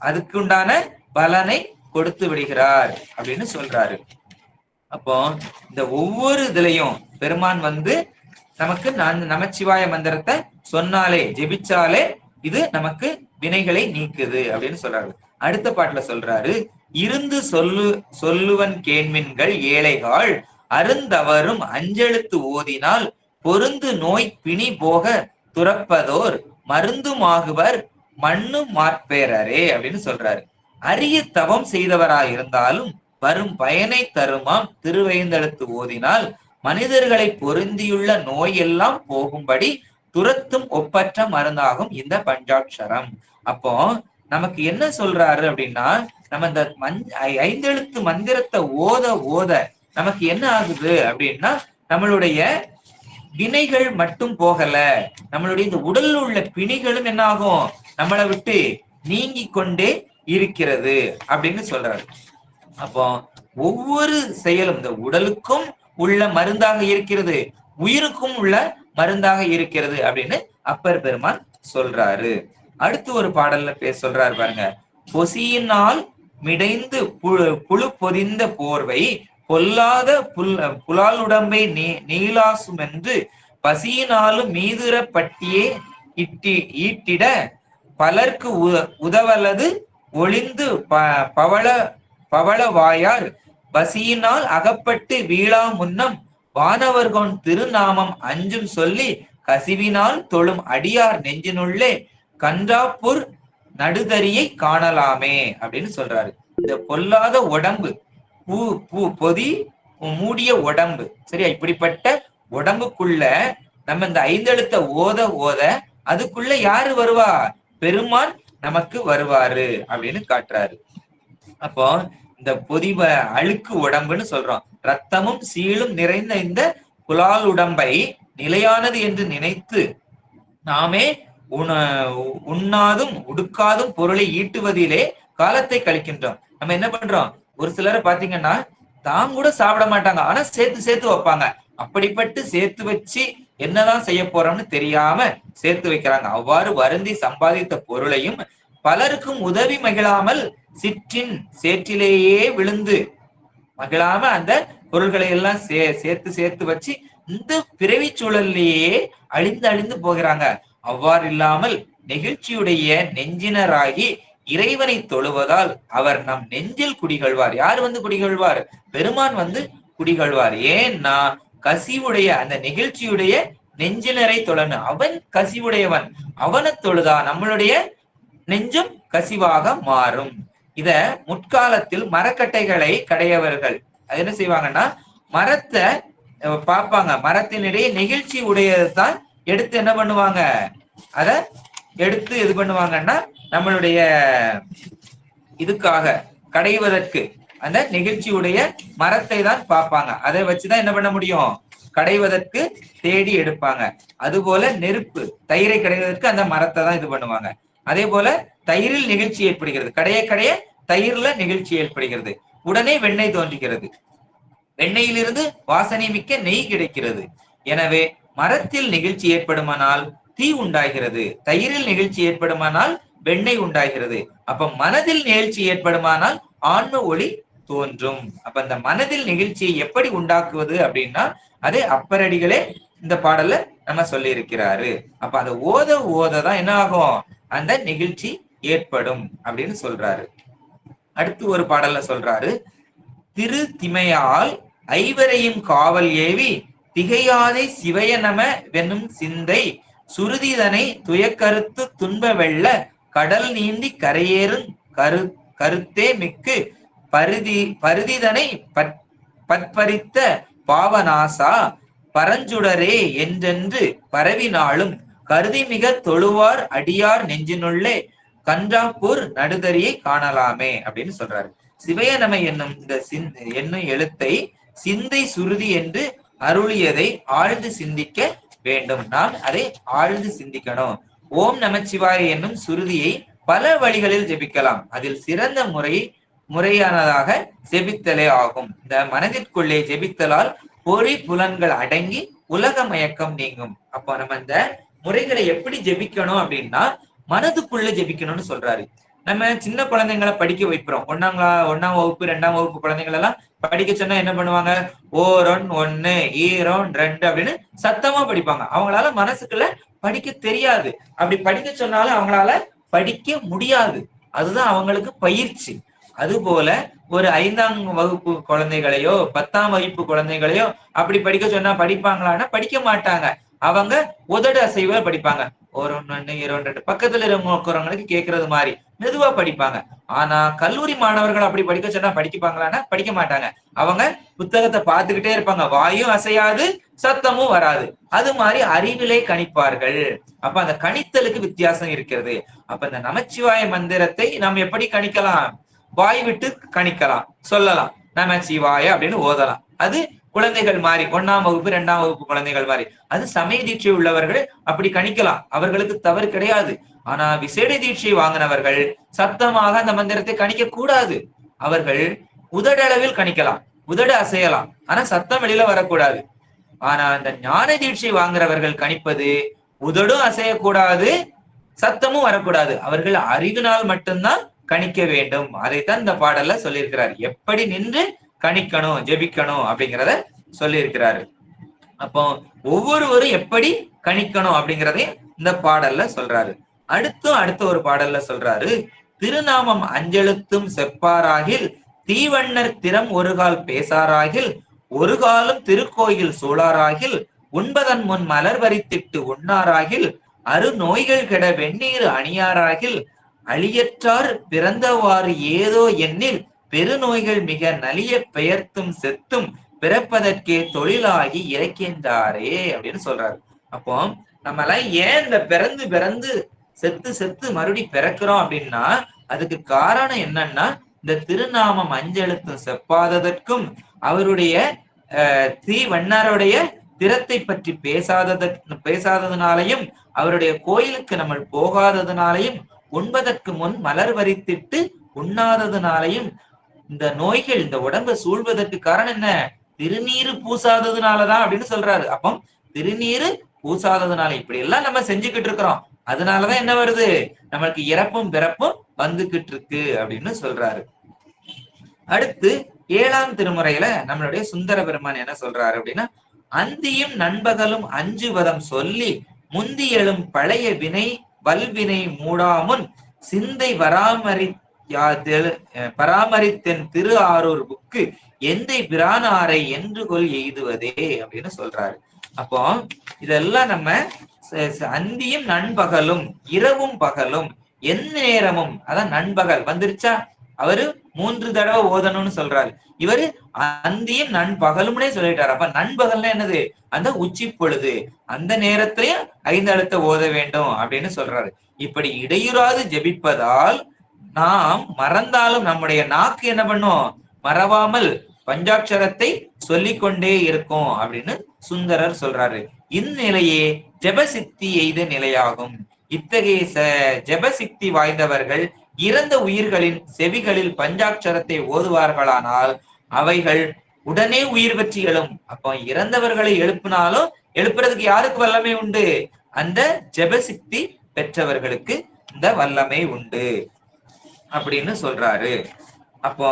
அதுக்கு உண்டான பலனை கொடுத்து விடுகிறார் அப்படின்னு சொல்றாரு. அப்போ இந்த ஒவ்வொரு இதுலயும் பெருமான் நமக்கு நமச்சிவாய மந்திரத்தை சொன்னாலே, ஜெபிச்சாலே இது நமக்கு வினைகளை நீக்குது அப்படின்னு சொல்றாரு. அடுத்த பாட்டுல சொல்றாரு, இருந்து சொல்லுவன் கேண்மின்கள் ஏழைகாள் அருந்தவரும் அஞ்செழுத்து ஓதினால் பொருந்து நோய் பிணி போக துறப்பதோர் மருந்துமாகுவர் மண்ணு மாற்பேரரே அப்படின்னு சொல்றாரு. அரிய தவம் செய்தவராயிருந்தாலும் வரும் பயனை தருமாம் திருவைந்தெழுத்து ஓதினால் மனிதர்களை பொருந்தியுள்ள நோய் எல்லாம் போகும்படி துரத்தும் ஒப்பற்ற மருந்தாகும் இந்த பஞ்சாட்சரம். அப்போ நமக்கு என்ன சொல்றாரு அப்படின்னா, நம்ம இந்த 5 எழுத்து மந்திரத்தை ஓத ஓத நமக்கு என்ன ஆகுது அப்படின்னா, நம்மளுடைய வினைகள் மட்டும் போகல, நம்மளுடைய இந்த உடல்ல உள்ள பிணிகளும் என்ன ஆகும், நம்மளை விட்டு நீங்கி கொண்டே இருக்கிறது அப்படின்னு சொல்றாரு. அப்போ ஒவ்வொரு செயலும் இந்த உடலுக்கும் உள்ள மருந்தாக இருக்கிறது, உயிருக்கும் உள்ள மருந்தாக இருக்கிறது அப்படின்னு அப்பர் பெருமான் சொல்றாரு. அடுத்து ஒரு பாடல்ல சொல்றாரு பாருங்க, பொசியினால் மிடைந்து புழு பொதிந்த போர்வை பொல்லாத புலால் உடம்பை நீலாசும் என்று பசியினாலும் மீதுர பட்டியே ஈட்டிட பலர்க்கு உதவலது ஒளிந்து பவள வாயார் பசியினால் அகப்பட்டு வீழா முன்னம் வானவர்கொன் திருநாமம் அஞ்சும் சொல்லி கசிவினால் தொழும் அடியார் நெஞ்சினுள்ளே கன்றாப்பூர் நடுதறியை காணலாமே அப்படின்னு சொல்றாரு. இந்த பொல்லாத உடம்பு, பொதி மூடிய உடம்பு, சரியா, இப்படிப்பட்ட உடம்புக்குள்ள நம்ம இந்த 5 எழுத்த ஓத ஓத அதுக்குள்ள யாரு வருவா? பெருமான் நமக்கு வருவாரு அப்படின்னு காட்டுறாரு. அப்போ இந்த பொதிவ அழுக்கு உடம்புன்னு சொல்றோம். ரத்தமும் சீலும் நிறைந்த இந்த புலால் உடம்பை நிலையானது என்று நினைத்து நாமே உண்ணாதும் உடுக்காதும் பொருளை ஈட்டுவதிலே காலத்தை கழிக்கின்றோம். நம்ம என்ன பண்றோம்? ஒரு சிலரை பாத்தீங்கன்னா தான் கூட சாப்பிட மாட்டாங்க, ஆனா சேர்த்து சேர்த்து வைப்பாங்க. அப்படிப்பட்டு சேர்த்து வச்சு என்னதான் செய்ய போறோம்னு தெரியாம சேர்த்து வைக்கிறாங்க. அவ்வாறு வருந்தி சம்பாதித்த பொருளையும் பலருக்கும் உதவி மகிழாமல் சிற்றின் சேற்றிலேயே விழுந்து மகிழாம அந்த பொருள்களை எல்லாம் சேர்த்து சேர்த்து வச்சு இந்த பிறவி சூழல்லையே அழிந்து அழிந்து போகிறாங்க. அவ்வாறு இல்லாமல் நெகிழ்ச்சியுடைய நெஞ்சினராகி இறைவனை தொழுவதால் அவர் நம் நெஞ்சில் குடிகொள்வார். யார் வந்து குடிகொள்வார்? பெருமான் வந்து குடிகொள்வார். ஏன்னா கசிவுடைய அந்த நெகிழ்ச்சியுடைய நெஞ்சினரை தொழணும். அவன் கசிவுடையவன், அவனை தொழுதா நம்மளுடைய நெஞ்சும் கசிவாக மாறும். இத முற்காலத்தில் மரக்கட்டைகளை கடையவர்கள் அது என்ன செய்வாங்கன்னா, மரத்தை பார்ப்பாங்க, மரத்தினிடையே நெகிழ்ச்சி உடையதான் எடுத்து என்ன பண்ணுவாங்க, அத எடுத்து இது பண்ணுவாங்கன்னா நம்மளுடைய இதுக்காக கடைவதற்கு அந்த நெகிழ்ச்சியுடைய மரத்தை தான் பார்ப்பாங்க. அதை வச்சுதான் என்ன பண்ண முடியும், கடைவதற்கு தேடி எடுப்பாங்க. அது போல நெருப்பு தயிரை கடைவதற்கு அந்த மரத்தை தான் இது பண்ணுவாங்க. அதே போல தயிரில் நிகழ்ச்சி ஏற்படுகிறது, கடைய கடைய தயிர்ல நிகழ்ச்சி ஏற்படுகிறது, உடனே வெண்ணெய் தோன்றுகிறது, வெண்ணெயிலிருந்து வாசனை மிக்க நெய் கிடைக்கிறது. எனவே மரத்தில் நிகழ்ச்சி ஏற்படுமானால் தீ உண்டாகிறது, தயிரில் நிகழ்ச்சி ஏற்படுமானால் வெண்ணெய் உண்டாகிறது. அப்ப மனதில் நிகழ்ச்சி ஏற்படுமானால் ஆன்ம ஒளி தோன்றும். அப்ப இந்த மனதில் நிகழ்ச்சியை எப்படி உண்டாக்குவது அப்படின்னா அதே அப்பரடிகளே இந்த பாடல்ல நம்ம சொல்லி இருக்கிறாரு. அப்ப அதை ஓத ஓததான் என்ன ஆகும், அந்த நிகழ்ச்சி ஏற்படும் அப்படின்னு சொல்றாரு. அடுத்து ஒரு பாடல்ல சொல்றாரு, திரு திமையால் ஐவரையும் காவல் ஏவி திகையாதை சிவய நம வெனும் சிந்தை சுருதிதனை துயக்கருத்து துன்ப வெள்ள கடல் நீந்தி கரையேறும் கருத்தே மிக்கு பருதிதனை பற்பறித்த பாவநாசா பரஞ்சுடரே என்றென்று பரவினாலும் கருதி மிக தொழுவார் அடியார் நெஞ்சினுள்ளே கன்றாப்பூர் நடுதறியை காணலாமே அப்படின்னு சொல்றாரு. சிவயநம என்னும் இந்த என்னும் எழுத்தை சிந்தை சுருதி என்று அருளியதை ஆழ்ந்து சிந்திக்க வேண்டும். நாம் அதை ஆழ்ந்து சிந்திக்கணும். ஓம் நமச்சிவாய என்னும் சுருதியை பல வழிகளில் ஜெபிக்கலாம். அதில் சிறந்த முறையானதாக ஜெபித்தலே ஆகும். இந்த மனதிற்குள்ளே ஜெபித்தலால் பொறி புலன்கள் அடங்கி உலக மயக்கம் நீங்கும். அப்போ நம்ம இந்த முறைகளை எப்படி ஜெபிக்கணும் அப்படின்னா மனதுக்குள்ள ஜெபிக்கணும்னு சொல்றாரு. நம்ம சின்ன குழந்தைங்களை படிக்க வைக்கிறோம். ஒன்னாம் வகுப்பு 2ஆம் வகுப்பு குழந்தைகள் எல்லாம் படிக்க சொன்னா என்ன பண்ணுவாங்க, ஓரோன் 1 ஈரோன் 2 அப்படின்னு சத்தமா படிப்பாங்க. அவங்களால மனசுக்குள்ள படிக்க தெரியாது. அப்படி படிக்க சொன்னாலும் அவங்களால படிக்க முடியாது. அதுதான் அவங்களுக்கு பயிற்சி. அது போல ஒரு 5ஆம் வகுப்பு குழந்தைகளையோ 10ஆம் வகுப்பு குழந்தைகளையோ அப்படி படிக்க சொன்னா படிப்பாங்களான்னா படிக்க மாட்டாங்க. அவங்க உதடு அசைவ படிப்பாங்க. ஒரு 1 2 பக்கத்துல இருக்கிறவங்களுக்கு கேட்கறது மாதிரி மெதுவா படிப்பாங்க. ஆனா கல்லூரி மாணவர்கள் அப்படி படிக்க சொன்னா படிப்பாங்களான்னா படிக்க மாட்டாங்க. அவங்க புத்தகத்தை பார்த்துக்கிட்டே இருப்பாங்க, வாயும் அசையாது சத்தமும் வராது. அது மாதிரி அறிவிலே கணிப்பார்கள். அப்ப அந்த கணித்தலுக்கு வித்தியாசம் இருக்கிறது. அப்ப இந்த நமச்சிவாய மந்திரத்தை நாம் எப்படி கணிக்கலாம், வாய் விட்டு கணிக்கலாம், சொல்லலாம் நமச்சிவாய அப்படின்னு ஓதலாம். அது குழந்தைகள் மாதிரி 1ஆம் வகுப்பு 2ஆம் வகுப்பு குழந்தைகள் மாதிரி. அது சமய தீட்சை உள்ளவர்கள் அப்படி கணிக்கலாம், அவர்களுக்கு தவறு கிடையாது. ஆனா விசேட தீட்சை வாங்கினவர்கள் சத்தமாக அந்த மந்திரத்தை கணிக்க கூடாது. அவர்கள் உதடளவில் கணிக்கலாம், உதடு அசையலாம், ஆனா சத்தம் வெளியில வரக்கூடாது. ஆனா அந்த ஞான தீட்சை வாங்குறவர்கள் கணிப்பது உதடும் அசையக்கூடாது, சத்தமும் வரக்கூடாது. அவர்கள் அறிவினால் மட்டும்தான் கணிக்க வேண்டும். அதைத்தான் இந்த பாடல்ல சொல்லியிருக்கிறார். எப்படி நின்று கணிக்கணும், ஜெபிக்கணும் அப்படிங்கிறத சொல்லி இருக்கிறாரு. அப்போ ஒவ்வொருவரும் எப்படி கணிக்கணும் அப்படிங்கிறதையும் இந்த பாடல்ல சொல்றாரு. அடுத்த ஒரு பாடல்ல சொல்றாரு, திருநாமம் அஞ்செழுத்தும் செப்பாராகில் தீவண்ணர் திறம் ஒரு கால் பேசாராகில் ஒரு காலும் திருக்கோயில் சூழாராகில் உண்பதன் முன் மலர் வரித்திட்டு உண்ணாராகில் அரு நோய்கள் கெட வெந்நீர் அணியாராகில் அழியற்றார் பிறந்தவாறு ஏதோ எண்ணில் பெருநோய்கள் மிக நலிய பெயர்த்தும் செத்தும் பிறப்பதற்கே தொழிலாகி இறக்கின்றாரே அப்படின்னு சொல்றாரு. அப்போ நம்மளாம் ஏன் இந்த பிறந்து பிறந்து செத்து செத்து மறுபடி பிறக்கிறோம் அப்படின்னா அதுக்கு காரணம் என்னன்னா இந்த திருநாமம் அஞ்செழுத்தும் செப்பாததற்கும் அவருடைய வண்ணாருடைய திறத்தை பற்றி பேசாததுனாலையும் அவருடைய கோயிலுக்கு நம்ம போகாததுனாலையும் உண்பதற்கு முன் மலர் வரித்திட்டு உண்ணாததுனாலையும் இந்த நோய்கள் இந்த உடம்பை சூழ்வதற்கு காரணம் என்ன? திருநீரு பூசாததுனாலதான் அப்படின்னு சொல்றாரு. அப்போ திருநீரு பூசாததுனால இப்படி எல்லாம் நம்ம செஞ்சுக்கிட்டு இருக்கிறோம். அதனாலதான் என்ன வருது? நம்மளுக்கு இறப்பும் பிறப்பும் வந்துகிட்டு இருக்கு அப்படின்னு சொல்றாரு. அடுத்து 7ஆம் திருமுறையில நம்மளுடைய சுந்தர பெருமான் என்ன சொல்றாரு அப்படின்னா, அந்தியும் நண்பகலும் அஞ்சுவதம் சொல்லி முந்தி எழும் பழைய வினை வல்வினை மூடாமுன் சிந்தை பராமரித்தென் திரு ஆரூர் புக்கு எந்தை பிரானாரை என்று கொள் எய்துவதே அப்படின்னு சொல்றாரு. அப்போ இதெல்லாம் நம்ம அந்தியும் நண்பகலும் இரவும் பகலும் எந்த நேரமும் அதான் நண்பகல் வந்துருச்சா அவரு 3 தடவை ஓதணும்னு சொல்றாரு. இவரு அந்தியும் நண்பகலும்னே சொல்லிட்டாரு. அப்ப நண்பகல்னா என்னது? அந்த உச்சி பொழுது அந்த நேரத்திலையும் 5 எழுத்தை ஓத வேண்டும் அப்படின்னு சொல்றாரு. இப்படி இடையூறாது ஜெபிப்பதால் நாம் மறந்தாலும் நம்முடைய நாக்கு என்ன பண்ணும்? மறவாமல் பஞ்சாட்சரத்தை சொல்லிக்கொண்டே இருக்கும் அப்படின்னு சுந்தரர் சொல்றாரு. இந்நிலையே ஜெபசித்தி எய்த நிலையாகும். இத்தகைய ஜெபசித்தி வாய்ந்தவர்கள் இறந்த உயிர்களின் செவிகளில் பஞ்சாட்சரத்தை ஓதுவார்களானால் அவைகள் உடனே உயிர் பற்றி எழும். அப்போ இறந்தவர்களை எழுப்பினாலும் எழுப்புறதுக்கு யாருக்கு வல்லமை உண்டு? அந்த ஜெபசித்தி பெற்றவர்களுக்கு இந்த வல்லமை உண்டு அப்படின்னு சொல்றாரு. அப்போ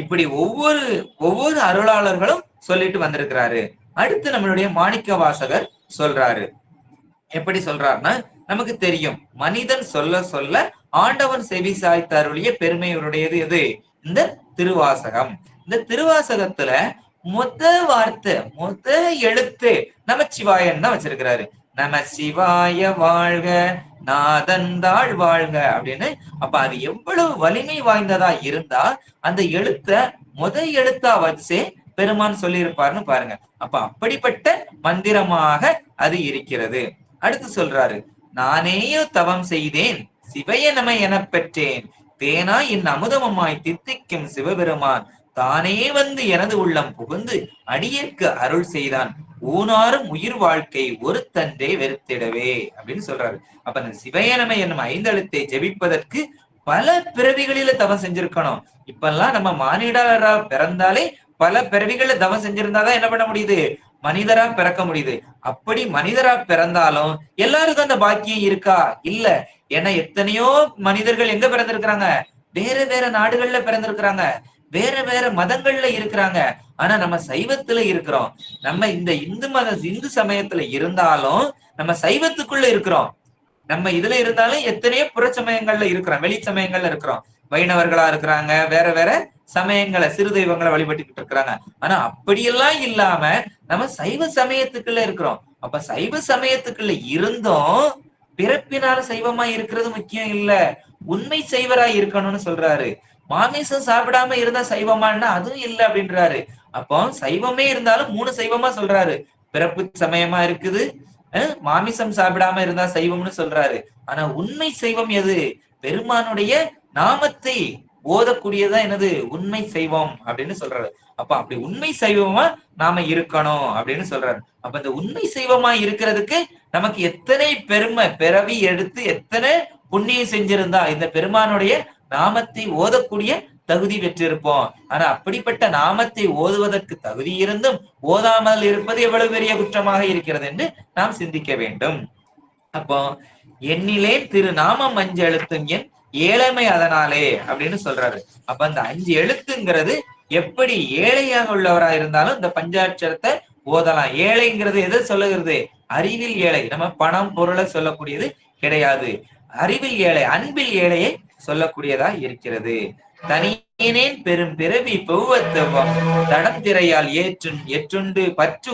இப்படி ஒவ்வொரு அருளாளர்களும் சொல்லிட்டு வந்திருக்கிறாரு. அடுத்து நம்மளுடைய மாணிக்க வாசகர் சொல்றாரு. எப்படி சொல்றாருன்னா, நமக்கு தெரியும் மனிதன் சொல்ல சொல்ல ஆண்டவன் செவி சாய்த்து அருளிய பெருமையுடையது எது? இந்த திருவாசகம். இந்த திருவாசகத்துல மொத வார்த்தை மொத எழுத்து நமச்சிவாயன் தான் வச்சிருக்கிறாரு. நமசிவாய வாழ்க நாதந்தாள் வாழ்க அப்படின்னு. அப்ப அது எவ்வளவு வலிமை வாய்ந்ததா இருந்தா அந்த எழுத்த முத எழுத்தா வச்சே பெருமான் சொல்லி இருப்பாருன்னு பாருங்க. அப்ப அப்படிப்பட்ட மந்திரமாக அது இருக்கிறது. அடுத்து சொல்றாரு, நானேயோ தவம் செய்தேன் சிவைய நம என பெற்றேன் தேனா என் அமுதமமாய் தித்திக்கும் சிவபெருமான் தானே வந்து எனது உள்ளம் புகுந்து அடியேற்கு அருள் செய்தான் ஊனாரும் உயிர் வாழ்க்கை ஒரு தன்றே வெறுத்திடவே அப்படின்னு சொல்றாரு. அப்ப அந்த சிவயனமை என்னும் 5 எழுத்தை ஜெபிப்பதற்கு பல பிறவிகளில தவம் செஞ்சிருக்கணும். இப்பெல்லாம் நம்ம மானிடரா பிறந்தாலே பல பிறவிகள தவம் செஞ்சிருந்தாதான் என்ன பண்ண முடியுது? மனிதரா பிறக்க முடியுது. அப்படி மனிதரா பிறந்தாலும் எல்லாருக்கும் அந்த பாக்கியம் இருக்கா? இல்ல. ஏன்னா எத்தனையோ மனிதர்கள் எங்க பிறந்திருக்கிறாங்க? வேற வேற நாடுகள்ல பிறந்திருக்கிறாங்க, வேற வேற மதங்கள்ல இருக்கிறாங்க. ஆனா நம்ம சைவத்துல இருக்கிறோம். நம்ம இந்த இந்து சமயத்துல இருந்தாலும் நம்ம சைவத்துக்குள்ள இருக்கிறோம். நம்ம இதுல இருந்தாலும் எத்தனையோ புற சமயங்கள்ல இருக்கிறோம், வெளி சமயங்கள்ல இருக்கிறோம். வைணவர்களா இருக்கிறாங்க, வேற வேற சமயங்களை சிறு தெய்வங்களை வழிபட்டுக்கிட்டு இருக்கிறாங்க. ஆனா அப்படியெல்லாம் இல்லாம நம்ம சைவ சமயத்துக்குள்ள இருக்கிறோம். அப்ப சைவ சமயத்துக்குள்ள இருந்தும் பிறப்பினால சைவமா இருக்கிறது முக்கியம் இல்ல, உண்மை சைவரா இருக்கணும்னு சொல்றாரு. மாமிசம் சாப்பிடாம இருந்தா சைவமானா அதுவும் இல்லை அப்படின்றாரு. அப்போ சைவமே இருந்தாலும் 3 சைவமா சொல்றாரு. பிறப்பு சமயமா இருக்குது, மாமிசம் சாப்பிடாம இருந்தா சைவம்னு சொல்றாரு. ஆனா உண்மை சைவம் எது? பெருமானுடைய நாமத்தை ஓதக்கூடியதா என்னது? உண்மை சைவம் அப்படின்னு சொல்றாரு. அப்ப அப்படி உண்மை சைவமா நாம இருக்கணும் அப்படின்னு சொல்றாரு. அப்ப இந்த உண்மை சைவமா இருக்கிறதுக்கு நமக்கு எத்தனை பெருமை பிறவி எடுத்து எத்தனை புண்ணியம் செஞ்சிருந்தா இந்த பெருமானுடைய நாமத்தை ஓதக்கூடிய தகுதி பெற்றிருப்போம். ஆனா அப்படிப்பட்ட நாமத்தை ஓதுவதற்கு தகுதி இருந்தும் ஓதாமல் இருப்பது எவ்வளவு பெரிய குற்றமாக இருக்கிறது என்று நாம் சிந்திக்க வேண்டும். அப்போ எண்ணிலே திரு நாமம் 5 எழுத்தும் என் ஏழைமை அதனாலே அப்படின்னு சொல்றாரு. அப்ப அந்த 5 எழுத்துங்கிறது எப்படி ஏழையாக உள்ளவரா இருந்தாலும் இந்த பஞ்சாட்சரத்தை ஓதலாம். ஏழைங்கிறது எது சொல்லுகிறது? அறிவில் ஏழை. நம்ம பணம் பொருளை சொல்லக்கூடியது கிடையாது. அறிவில் ஏழை, அன்பில் ஏழையை சொல்லக்கூடியதா இருக்கிறது. தனியேனேன் பெரும் பிறவி பெவ்வத்து தடம் திரையால் எற்றுண்டு பற்று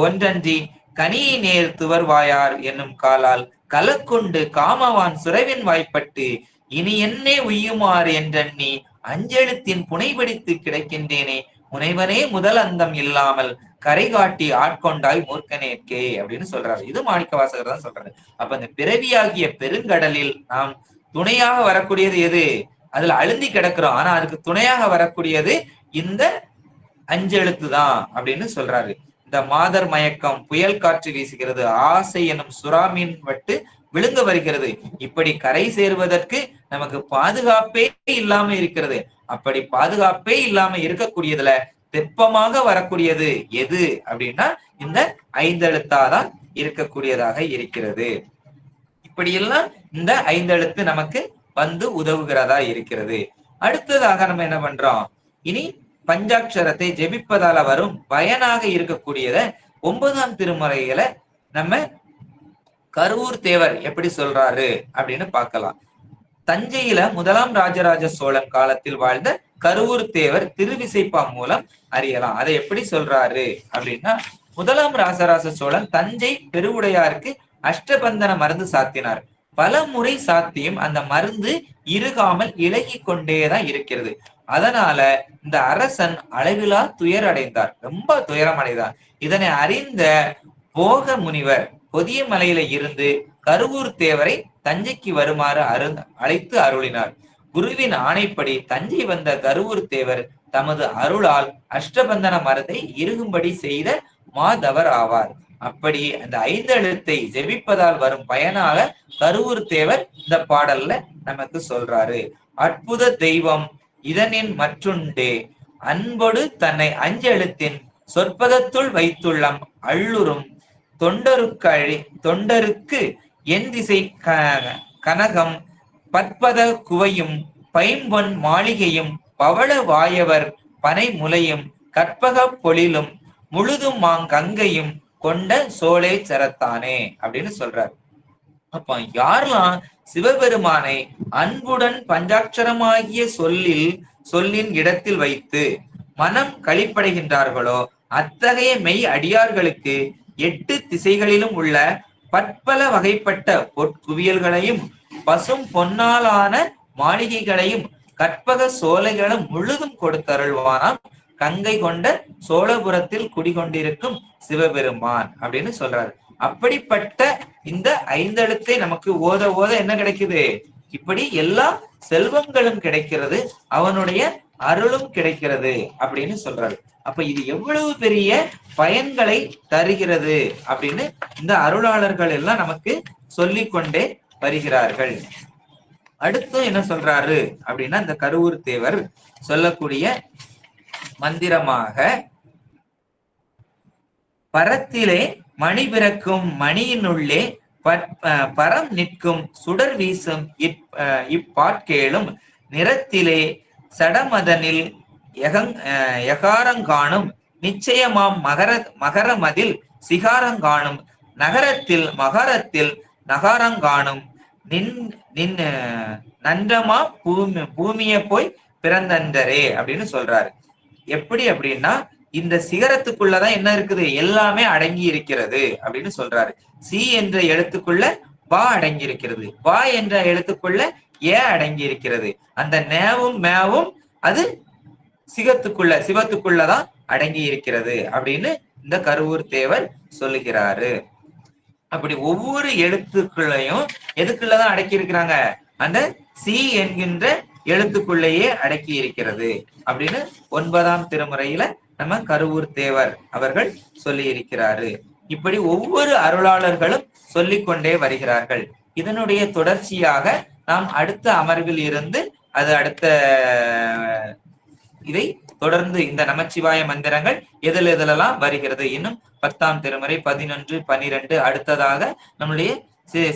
ஒன்றன்றி கனியை நேர் துவர்வாயார் என்னும் காலால் கலக்கொண்டு காமவான் சுரவின் வாய்ப்பட்டு இனி என்னே உய்யுமாறு என்றெண்ணி 5 எழுத்தின் புனைபடித்து கிடைக்கின்றேனே முனைவனே முதல் அந்தம் இல்லாமல் கரை காட்டி ஆட்கொண்டாய் மூர்க்கனேற்கே அப்படின்னு சொல்றாரு. இது மாணிக்க வாசகர் தான் சொல்றாரு. அப்ப இந்த பிறவியாகிய பெருங்கடலில் நாம் துணையாக வரக்கூடியது எது? அதுல அழுந்தி கிடக்கிறோம். ஆனா அதுக்கு துணையாக வரக்கூடியது இந்த அஞ்செழுத்து தான் அப்படின்னு சொல்றாரு. இந்த மாதர் மயக்கம், புயல் காற்று வீசுகிறது, ஆசை எனும் சுறாமீன் வட்டு விழுங்க வருகிறது, இப்படி கரை சேருவதற்கு நமக்கு பாதுகாப்பே இல்லாம இருக்கிறது. அப்படி பாதுகாப்பே இல்லாம இருக்கக்கூடியதுல தெப்பமாக வரக்கூடியது எது அப்படின்னா இந்த ஐந்தெழுத்தாதான் இருக்கக்கூடியதாக இருக்கிறது. இப்படியெல்லாம் இந்த ஐந்தெழுத்து நமக்கு வந்து உதவுகிறதா இருக்கிறது. அடுத்ததாக நம்ம என்ன பண்றோம், இனி பஞ்சாட்சரத்தை ஜெபிப்பதால வரும் பயனாக இருக்கக்கூடியத 9ஆம் திருமுறையில நம்ம கருவூர் தேவர் எப்படி சொல்றாரு அப்படின்னு பார்க்கலாம். தஞ்சையில முதலாம் ராஜராஜ சோழன் காலத்தில் வாழ்ந்த கருவூர் தேவர் திருவிசைப்பா மூலம் அறியலாம். அதை எப்படி சொல்றாரு அப்படின்னா, முதலாம் ராஜராஜ சோழன் தஞ்சை பெருவுடையாருக்கு அஷ்டபந்தன மருந்து சாத்தினார். பல முறை சாத்தியும் அந்த மருந்து இருகாமல் இலகி கொண்டேதான் இருக்கிறது. அதனால இந்த அரசன் அளவிலா துயர் அடைந்தார், ரொம்ப துயரம் அடைந்தார். இதனை அறிந்த போக முனிவர் பொதிய மலையில இருந்து கருவூர் தேவரை தஞ்சைக்கு வருமாறு அழைத்து அருளினார். குருவின் ஆணைப்படி தஞ்சை வந்த கருவூர் தேவர் தமது அருளால் அஷ்டபந்தன மரத்தை இறுகும்படி செய்த மாதவர் ஆவார். அப்படி அந்த ஐந்தெழுத்தை ஜெபிப்பதால் வரும் பயனாக கருவூர் தேவர் இந்த பாடல்ல நமக்கு சொல்றாரு. அற்புத தெய்வம் இதனின் மற்றுண்டே அன்பொடு தன்னை அஞ்செழுத்தின் சொற்பதத்துள் வைத்துள்ளம் அள்ளுறும் தொண்டருக்கு என் திசை கனகம் பற்பத குவையும் பைம்பொன் மாளிகையும் பவள வாயவர் பனை முலையும் கற்பக பொழிலும் முழுதும் மாங்கங்கையும் கொண்ட சோலை சரத்தானே அப்படின்னு சொல்றார். அப்ப யாரெல்லாம் சிவபெருமானை அன்புடன் பஞ்சாட்சரமாகிய சொல்லின் இடத்தில் வைத்து மனம் களிப்படைகின்றார்களோ அத்தகைய மெய் அடியார்களுக்கு 8 திசைகளிலும் உள்ள பற்பல வகைப்பட்ட பொற்குவியல்களையும் பசும் பொன்னாலான மாளிகைகளையும் கற்பக சோலைகளும் முழுதும் கொடுத்தருள்வானாம் கங்கை கொண்ட சோழபுரத்தில் குடிகொண்டிருக்கும் சிவபெருமான் அப்படின்னு சொல்றாரு. அப்படிப்பட்ட இந்த ஐந்தெழுத்தை நமக்கு ஓத ஓத என்ன கிடைக்குது, இப்படி எல்லா செல்வங்களும் கிடைக்கிறது, அவனுடைய அருளும் கிடைக்கிறது அப்படின்னு சொல்றாரு. அப்ப இது எவ்வளவு பெரிய பயன்களை தருகிறது அப்படின்னு இந்த அருளாளர்கள் எல்லாம் நமக்கு சொல்லிக்கொண்டே வருகிறார்கள். அடுத்து என்ன சொல்றாரு அப்படின்னா, இந்த கருவூர் தேவர் சொல்லக்கூடிய மந்திரமாக பரத்திலே மணி பிறக்கும் மணியினுள்ளே பரம் நிற்கும் சுடர் வீசும் இப்பாட்கேளும் நிறத்திலே சடமதனில் யகாரங்காணும் நிச்சயமாம் மகரமதில் சிகாரங்காணும் நகரத்தில் மகாரத்தில் நகாரங்காணும் நன்றமா பூமிய போய் பிறந்தன்றரே அப்படின்னு சொல்றாரு. எப்படி அப்படின்னா, இந்த சிகரத்துக்குள்ளதான் என்ன இருக்குது, எல்லாமே அடங்கி இருக்கிறது அப்படின்னு சொல்றாரு. சி என்ற எழுத்துக்குள்ள பா அடங்கி இருக்கிறது, பா என்ற எழுத்துக்குள்ள ஏ அடங்கி இருக்கிறது, அந்த நேவும் மேவும் அது சிவத்துக்குள்ளதான் அடங்கி இருக்கிறது அப்படின்னு இந்த கருவூர் தேவர் சொல்லுகிறாரு. அப்படி ஒவ்வொரு எழுத்துக்குள்ளையும் எதுக்குள்ளதான் அடக்கி இருக்கிறாங்க, அந்த சி என்கின்ற எழுத்துக்குள்ளேயே அடக்கி இருக்கிறது அப்படின்னு 9ஆம் திருமுறையில நம்ம கருவூர் தேவர் அவர்கள் சொல்லி இருக்கிறாரு. இப்படி ஒவ்வொரு அருளாளர்களும் சொல்லிக்கொண்டே வருகிறார்கள். இதனுடைய தொடர்ச்சியாக நாம் அடுத்த அமர்வில் இருந்து அது அடுத்த இதை தொடர்ந்து இந்த நமச்சிவாய மந்திரங்கள் எதிலெல்லாம் வருகிறது, இன்னும் 10ஆம் திருமுறை 11, 12 அடுத்ததாக நம்முடைய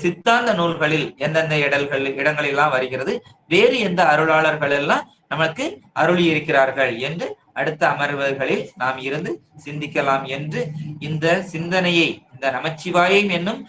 சித்தாந்த நூல்களில் எந்தெந்த இடங்களெல்லாம் வருகிறது, வேறு எந்த அருளாளர்கள் எல்லாம் நமக்கு அருளி இருக்கிறார்கள் என்று அடுத்த அமர்வுகளில் நாம் இருந்து சிந்திக்கலாம் என்று இந்த சிந்தனையை, இந்த நமச்சிவாயம் என்னும்